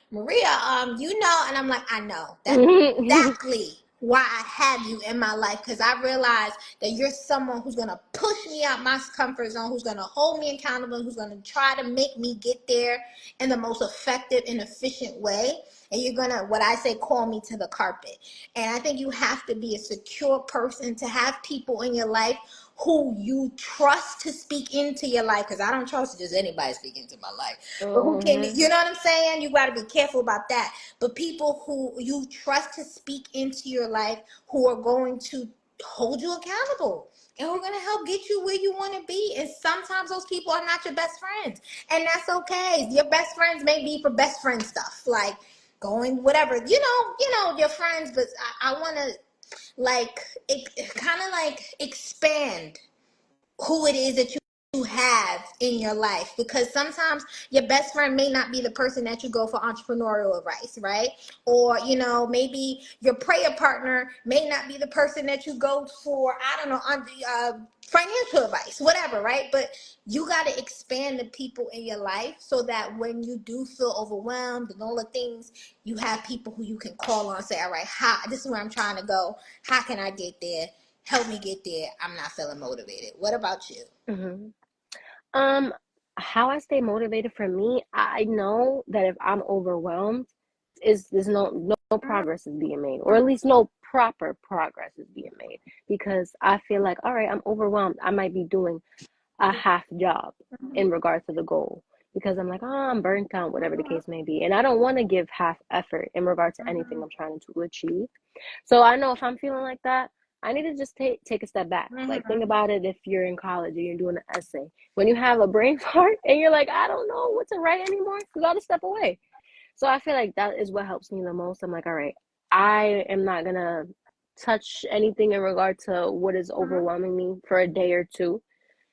Maria, you know, and I'm like, I know. That's Mhm. exactly why I have you in my life, because I realize that you're someone who's gonna push me out my comfort zone, who's gonna hold me accountable, who's gonna try to make me get there in the most effective and efficient way. And you're gonna, what I say, call me to the carpet. And I think you have to be a secure person to have people in your life who you trust to speak into your life, because I don't trust just anybody speaking into my life. But who can, Mhm. you know what I'm saying? You got to be careful about that. But people who you trust to speak into your life, who are going to hold you accountable and who are going to help get you where you want to be. And sometimes those people are not your best friends, and that's okay. Your best friends may be for best friend stuff, like going whatever, your friends. But I want to like kind of like expand who it is that you have in your life, because sometimes your best friend may not be the person that you go for entrepreneurial advice, right? Or maybe your prayer partner may not be the person that you go for, I don't know, on the financial advice, whatever, right? But you got to expand the people in your life so that when you do feel overwhelmed and all the things, you have people who you can call on and say, all right, this is where I'm trying to go, how can I get there? Help me get there. I'm not feeling motivated. What about you? Mhm. Um, how I stay motivated, for me, I know that if I'm overwhelmed, is there's no progress is being made, or at least no proper progress is being made, because I feel like, all right, I'm overwhelmed. I might be doing a half job in regards to the goal, because I'm like, oh, I'm burnt out, whatever the case may be, and I don't want to give half effort in regard to anything I'm trying to achieve. So I know if I'm feeling like that, I need to just take a step back. Like, think about it. If you're in college and you're doing an essay, when you have a brain fart and you're like, I don't know what to write anymore, you got to step away. So I feel like that is what helps me the most. I'm like, all right, I am not gonna touch anything in regard to what is overwhelming me for a day or two.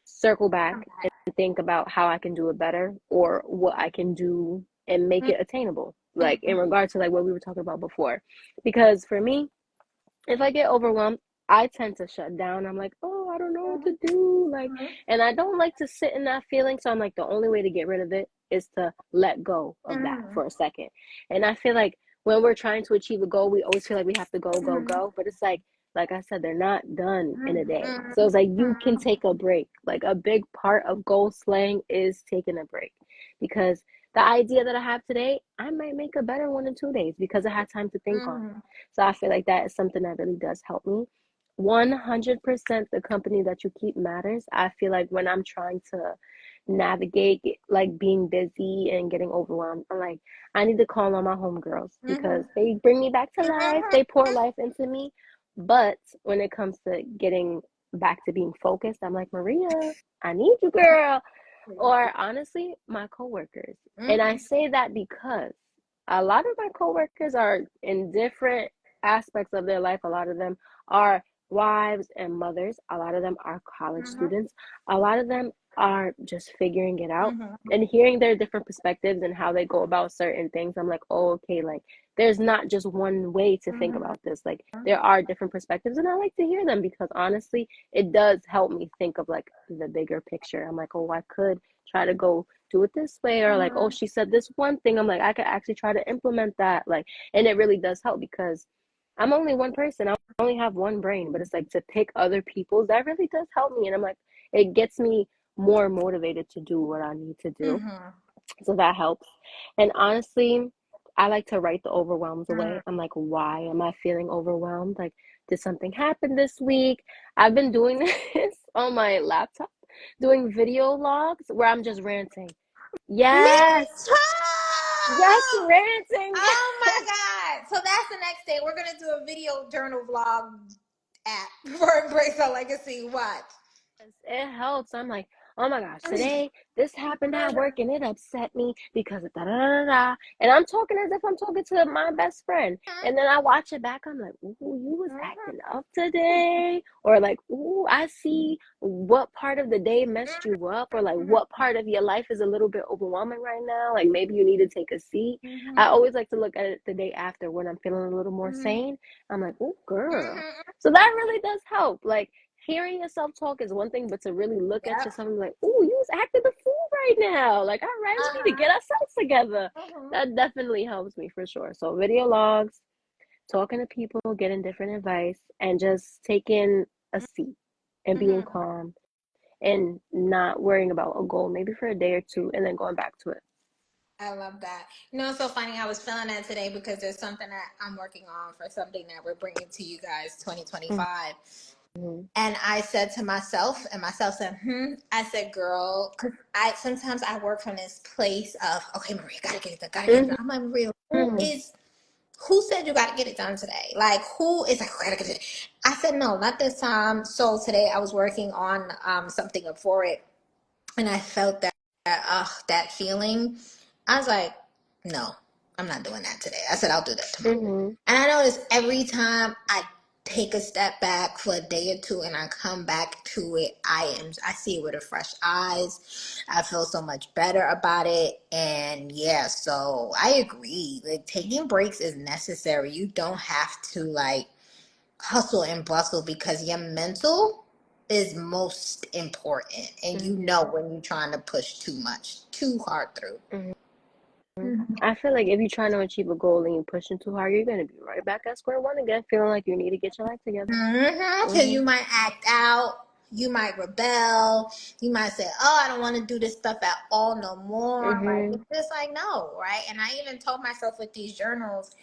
Circle back and think about how I can do it better, or what I can do and make it attainable. Like in regard to like what we were talking about before. Because for me, if I get overwhelmed, I tend to shut down. I'm like, oh, I don't know what to do. Like, and I don't like to sit in that feeling. So I'm like, the only way to get rid of it is to let go of that for a second. And I feel like when we're trying to achieve a goal, we always feel like we have to go, go, go. But it's like I said, they're not done in a day. So it's like you can take a break. Like a big part of goal slaying is taking a break, because the idea that I have today, I might make a better one in 2 days because I had time to think on it. So I feel like that is something that really does help me. 100% the company that you keep matters. I feel like when I'm trying to navigate like being busy and getting overwhelmed, I'm like, I need to call on my homegirls because they bring me back to life. They pour life into me. But when it comes to getting back to being focused, I'm like, Maria, I need you, girl. Or honestly, my coworkers. And I say that because a lot of my coworkers are in different aspects of their life. A lot of them are wives and mothers. A lot of them are college students. A lot of them are just figuring it out. And hearing their different perspectives and how they go about certain things, I'm like, oh, okay, like there's not just one way to think about this. Like there are different perspectives, and I like to hear them because honestly, it does help me think of like the bigger picture. I'm like, oh, I could try to go do it this way, or like, oh, she said this one thing, I'm like, I could actually try to implement that. Like, and it really does help because I'm only one person, I only have one brain, but it's like to pick other people's, that really does help me. And I'm like, it gets me more motivated to do what I need to do. So that helps. And honestly, I like to write the overwhelms Mm. away. I'm like, why am I feeling overwhelmed? Like, did something happen this week? I've been doing this on my laptop, doing video logs where I'm just ranting. Me Yes, too. yes, ranting. Oh my God. So that's the next day. We're gonna do a video journal vlog app for Embrace Our Legacy. Watch. It helps. I'm like, oh my gosh, today this happened at work and it upset me because of da da da da. And I'm talking as if I'm talking to my best friend. And then I watch it back. I'm like, ooh, you was acting up today. Or like, ooh, I see what part of the day messed you up. Or like, what part of your life is a little bit overwhelming right now. Like, maybe you need to take a seat. I always like to look at it the day after when I'm feeling a little more sane. I'm like, oh, girl. So that really does help. Like, hearing yourself talk is one thing, but to really look at Yep. yourself and be like, "Ooh, you was acting the fool right now." Like, all right, we need to get ourselves together. That definitely helps me for sure. So, video logs, talking to people, getting different advice, and just taking a seat and being calm and not worrying about a goal, maybe for a day or two, and then going back to it. I love that. You know, it's so funny. I was feeling that today because there's something that I'm working on for something that we're bringing to you guys 2025. Mm-hmm. And I said to myself, and myself said, I said, girl, 'cause I sometimes I work from this place of, okay, Maria, gotta get it done, gotta get it done. I'm like, Maria, Mm-hmm. who said you gotta get it done today? Like, who is like, I gotta get it? I said, no, not this time. So today I was working on something for it, and I felt that feeling. I was like, no, I'm not doing that today. I said I'll do that tomorrow. Mm-hmm. And I notice every time I take a step back for a day or two and I come back to it, I see it with a fresh eyes. I feel so much better about it. And yeah, so I agree. Like, taking breaks is necessary. You don't have to like hustle and bustle because your mental is most important, and you know when you're trying to push too hard through. Mm-hmm. Mm-hmm. I feel like if you're trying to achieve a goal and you're pushing too hard, you're gonna be right back at square one again, feeling like you need to get your life together. Because Mm-hmm. you might act out, you might rebel, you might say, oh, I don't want to do this stuff at all no more. Like, Mm-hmm. it's just like, no, right? And I even told myself with these journals,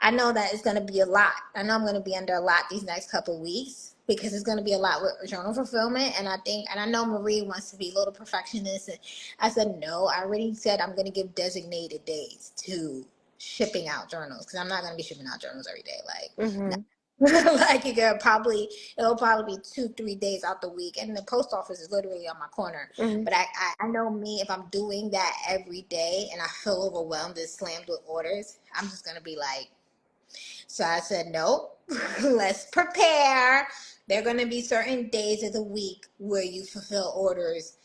I know that it's going to be a lot. I know I'm going to be under a lot these next couple of weeks because it's going to be a lot with journal fulfillment. And I know Marie wants to be a little perfectionist. And I said, no, I already said I'm going to give designated days to shipping out journals because I'm not going to be shipping out journals every day. Like, no. Mm-hmm. Like, it'll probably be 2-3 days out the week. And the post office is literally on my corner. Mm-hmm. But I know me, if I'm doing that every day and I feel overwhelmed and slammed with orders, I'm just going to be like, so I said, nope, let's prepare. There are going to be certain days of the week where you fulfill orders.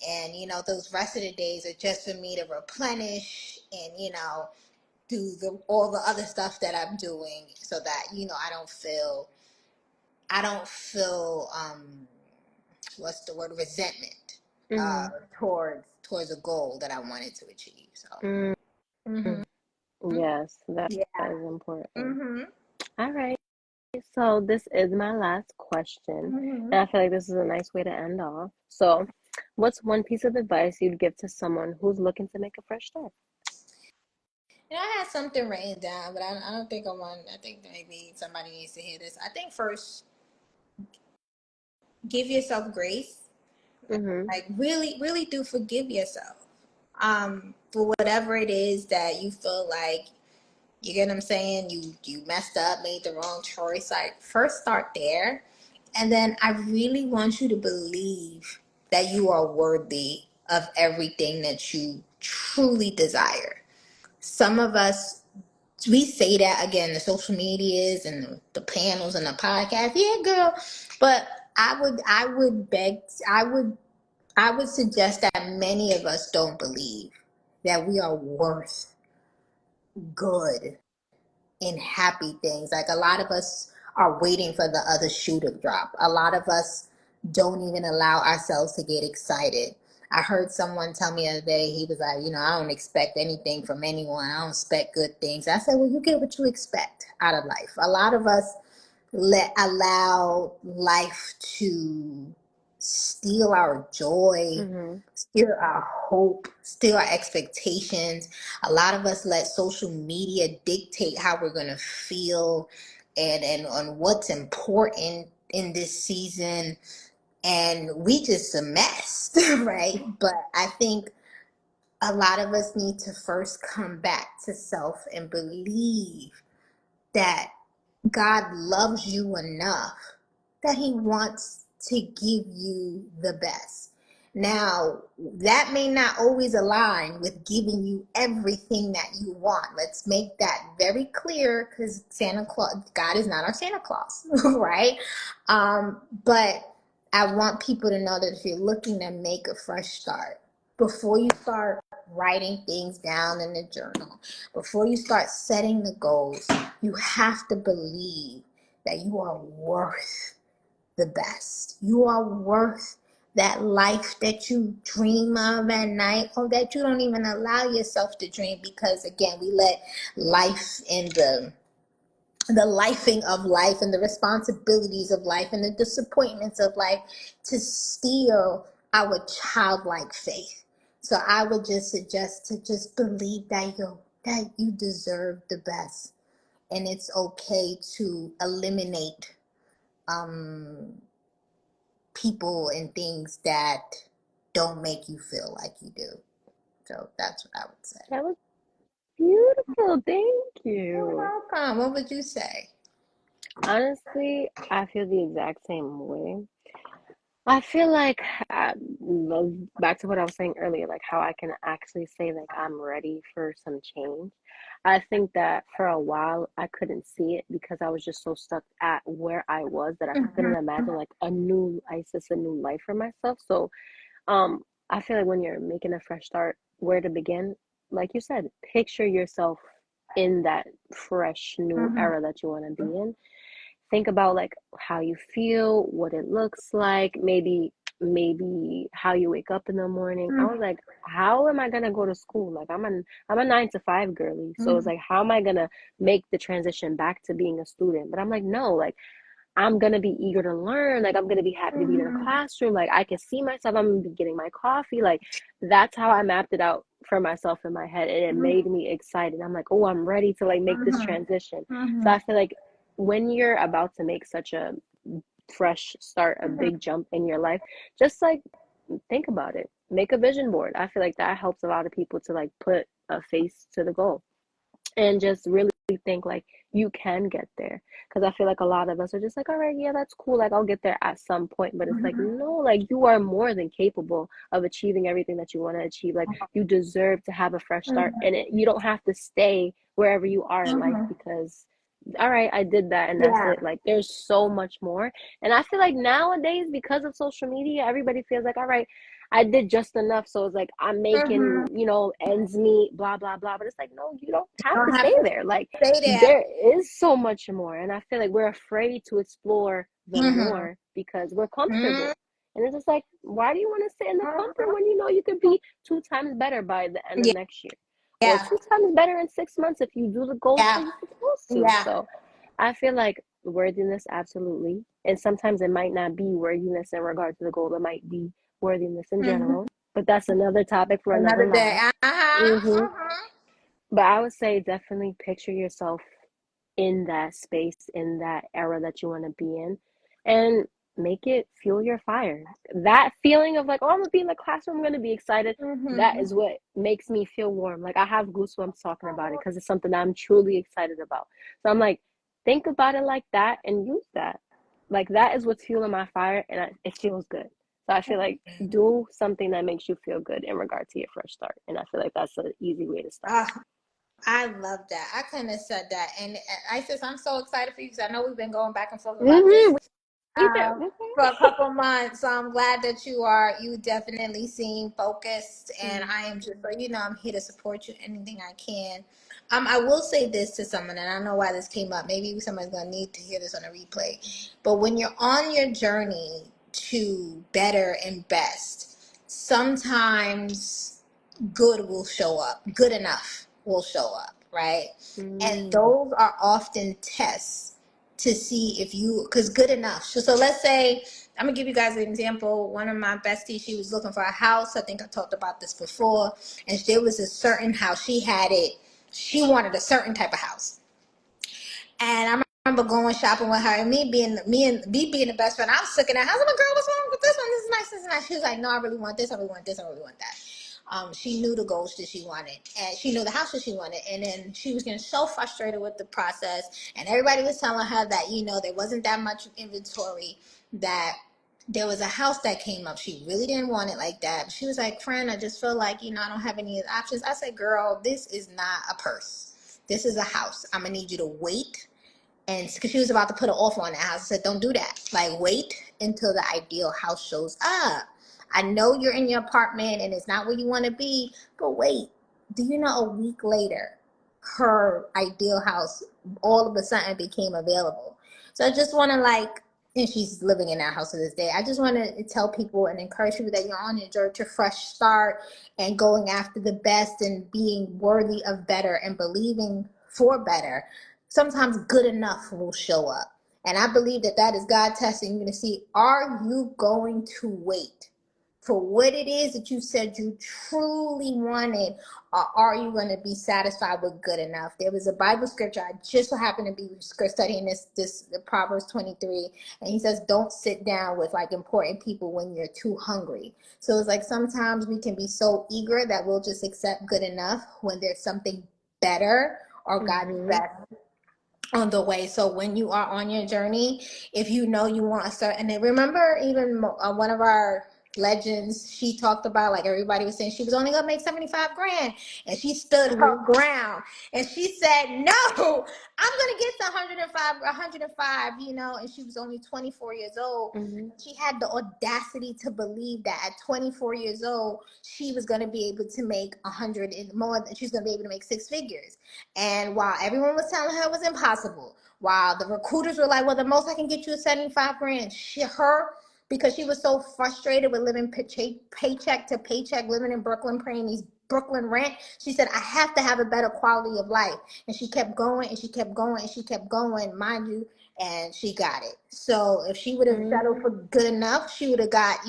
And, those rest of the days are just for me to replenish and, do all the other stuff that I'm doing so that, I don't feel, what's the word, resentment uh, Mm-hmm. towards a goal that I wanted to achieve. So, Mm-hmm. hmm Yes, that yeah. is important. hmm All right. So this is my last question, hmm and I feel like this is a nice way to end off. So, what's one piece of advice you'd give to someone who's looking to make a fresh start? I had something written down, but I don't think I want. I think maybe somebody needs to hear this. I think first, give yourself grace. Mm-hmm. Like, really, really do forgive yourself. For whatever it is that you feel like, you get what I'm saying, you messed up, made the wrong choice. Like, first start there, and then I really want you to believe that you are worthy of everything that you truly desire. Some of us, we say that, again, the social medias and the panels and the podcast, yeah, girl, but I would suggest that many of us don't believe that we are worth good and happy things. Like, a lot of us are waiting for the other shoe to drop. A lot of us don't even allow ourselves to get excited. I heard someone tell me the other day, he was like, I don't expect anything from anyone. I don't expect good things. I said, well, you get what you expect out of life. A lot of us allow life to steal our joy, Mhm. steal our hope, steal our expectations. A lot of us let social media dictate how we're going to feel and on what's important in this season. And we just a mess, right? But I think a lot of us need to first come back to self and believe that God loves you enough that he wants to give you the best. Now, that may not always align with giving you everything that you want. Let's make that very clear, because Santa Claus, God is not our Santa Claus, right? But I want people to know that if you're looking to make a fresh start, before you start writing things down in the journal, before you start setting the goals, you have to believe that you are worth the best. You are worth that life that you dream of at night, or that you don't even allow yourself to dream, because again, we let life and the lifing of life and the responsibilities of life and the disappointments of life to steal our childlike faith. So I would just suggest to just believe that you deserve the best, and it's okay to eliminate um, people and things that don't make you feel like you do. So that's what I would say. That was beautiful. Thank You're you. welcome. What would you say? Honestly, I feel the exact same way. I feel like back to what I was saying earlier, like how I can actually say like I'm ready for some change. I think that for a while I couldn't see it because I was just so stuck at where I was that I couldn't imagine like a new ISIS, a new life for myself. So um I feel like when you're making a fresh start, where to begin, like you said, picture yourself in that fresh new Mm-hmm. era that you want to be in. Think about like how you feel, what it looks like, maybe how you wake up in the morning. I was like, how am I gonna go to school? Like I'm a 9 to 5 girly. So it's Mm-hmm. like how am I gonna make the transition back to being a student? But I'm like, no, like I'm gonna be eager to learn. Like I'm gonna be happy to be in a Mm-hmm. classroom. Like I can see myself. I'm gonna be getting my coffee. Like that's how I mapped it out for myself in my head, and it made me excited. I'm like, oh, I'm ready to like make this Mm-hmm. transition. So Mm-hmm. I feel like when you're about to make such a fresh start, a big jump in your life, just like think about it. Make a vision board. I feel like that helps a lot of people to like put a face to the goal and just really think like you can get there, because I feel like a lot of us are just like, all right, yeah, that's cool, like I'll get there at some point. But it's like, no, like you are more than capable of achieving everything that you want to achieve. Like you deserve to have a fresh start, and you don't have to stay wherever you are in life Mm-hmm. because all right, I did that and that's Yeah. it. Like there's so much more. And I feel like nowadays, because of social media, everybody feels like, all right, I did just enough. So it's like I'm Mm-hmm. making, ends meet, blah, blah, blah. But it's like, no, you don't have You to don't stay have to there. Like stay there. there is so much more. And I feel like we're afraid to explore the Mm-hmm. more because we're Mm-hmm. comfortable. And it's just like, why do you want to sit in the comfort when you know you could be 2 times better by the end of Yeah. next year? Or Yeah. 2 times better in 6 months if you do the goals that Yeah. you're supposed to. Yeah. So I feel like worthiness, absolutely. And sometimes it might not be worthiness in regard to the goal, it might be worthiness in Mm-hmm. general. But that's another topic for another Another day. live. Uh-huh. hmm Uh-huh. But I would say definitely picture yourself in that space, in that era that you want to be in, and make it fuel your fire. That feeling of like, oh, I'm gonna be in the classroom, I'm gonna be excited. That Mm-hmm. is what makes me feel warm. Like I have goosebumps talking about it because it's something that I'm truly excited about. So I'm like, think about it like that and use that. Like that is what's fueling my fire, and it feels good. So I feel like do something that makes you feel good in regard to your fresh start, and I feel like that's an easy way to start. I love that. I couldn't have said that. And Isis, I'm so excited for you because I know we've been going back and forth about this Mm-hmm. Either. for a couple months. So I'm glad that you definitely seem focused. And Mm-hmm. I am just, so I'm here to support you anything I can. I will say this to someone, and I don't know why this came up. Maybe somebody's going to need to hear this on a replay. But when you're on your journey to better and best, sometimes good will show up. Good enough will show up, right? And Mm-hmm. those are often tests to see if you, because good enough. So let's say I'm gonna give you guys an example. One of my besties, she was looking for a house. I think I talked about this before. And there was a certain house. She had it. She wanted a certain type of house. And I remember going shopping with her, and me being the best friend. I was looking at, I was like, girl, what's wrong with this one? This is nice, this is nice. She was like, no, I really want this, I really want this, I really want that. She knew the goals that she wanted, and she knew the house that she wanted. And then she was getting so frustrated with the process, and everybody was telling her that, there wasn't that much inventory, that there was a house that came up. She really didn't want it like that. She was like, friend, I just feel like, I don't have any options. I said, girl, this is not a purse. This is a house. I'm going to need you to wait. And because she was about to put an offer on the house, I said, don't do that. Like, wait until the ideal house shows up. I know you're in your apartment and it's not where you want to be, but wait. Do you know a week later, her ideal house all of a sudden became available? So I just want to and she's living in that house to this day. I just want to tell people and encourage people that you're on your journey to fresh start and going after the best and being worthy of better and believing for better. Sometimes good enough will show up. And I believe that is God testing you to see, are you going to wait for what it is that you said you truly wanted, or are you going to be satisfied with good enough? There was a Bible scripture. I just so happened to be studying this Proverbs 23, and he says, don't sit down with important people when you're too hungry. So it's like sometimes we can be so eager that we'll just accept good enough when there's something better or God's best on the way. So when you are on your journey, if you know you want to start, and then remember even one of our legends, she talked about, everybody was saying she was only gonna make 75 grand, and she stood her ground, and she said, no, I'm gonna get to 105, and she was only 24 years old. She had the audacity to believe that at 24 years old she was going to be able to make 100 and more. She's going to be able to make six figures. And while everyone was telling her it was impossible, while the recruiters were like, well, the most I can get you is 75 grand, because she was so frustrated with living paycheck to paycheck, living in Brooklyn, paying these Brooklyn rent, she said, I have to have a better quality of life. And she kept going and she kept going and she kept going, mind you, and she got it. So if she would have settled for good enough, she would have got,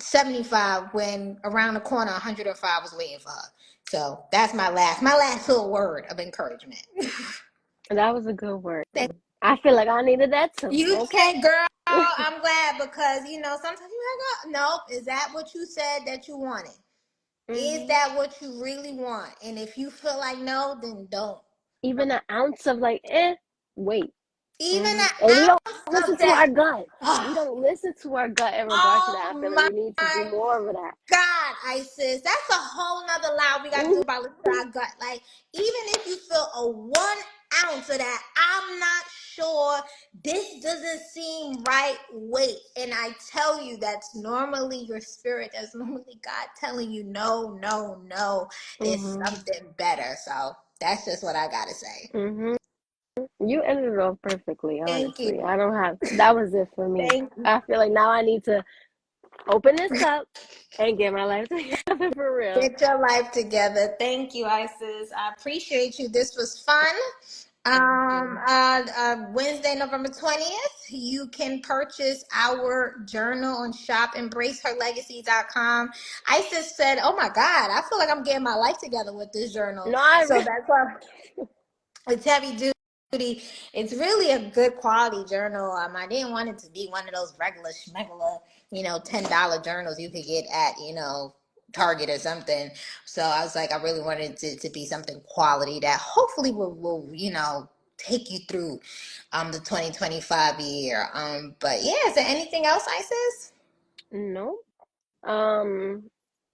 75 when around the corner 105 was waiting for her. So that's my last little word of encouragement. That was a good word. I feel like I needed that too. You Okay. said, girl, I'm glad, because sometimes you like, nope, is that what you said that you wanted? Is that what you really want? And if you feel like no, then don't. Even an ounce of wait. Even an And we don't ounce listen of to that. our gut. We don't listen to our gut in regards to that. I Oh feel like my we need to do more of that. God, Isis, that's a whole nother loud we got to do about listening to our gut. Even if you feel a 1 ounce of that, I'm not sure, this doesn't seem right, wait. And I tell you, that's normally your spirit. That's normally God telling you, no, no, no, there's something better. So that's just what I got to say. You ended it off perfectly, Thank you. honestly. That was it for me. Thank you. I feel like now I need to open this up and get my life together for real. Get your life together. Thank you, Isis. I appreciate you. This was fun. Wednesday, November 20th, you can purchase our journal on shop embraceherlegacy.com. Isis said, oh my God, I feel like I'm getting my life together with this journal. No, So that's why it's heavy duty. It's really a good quality journal. I didn't want it to be one of those regular schmegular, $10 journals you could get at, Target or something. So I was like, I really wanted it to be something quality that hopefully will take you through the 2025 year. But yeah, is there anything else, Isis? no.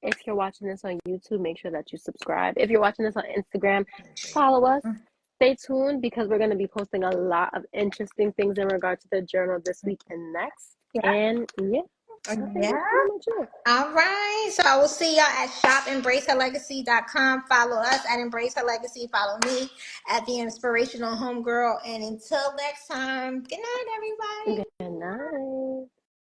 If you're watching this on YouTube, make sure that you subscribe. If you're watching this on Instagram, follow us. Stay tuned because we're going to be posting a lot of interesting things in regard to the journal this week and next. Yeah. And yeah, I think that's pretty much it. All right. So I will see y'all at shopembraceherlegacy.com. Follow us at Embrace Her Legacy. Follow me at The Inspirational Homegirl. And until next time, good night, everybody. Good night.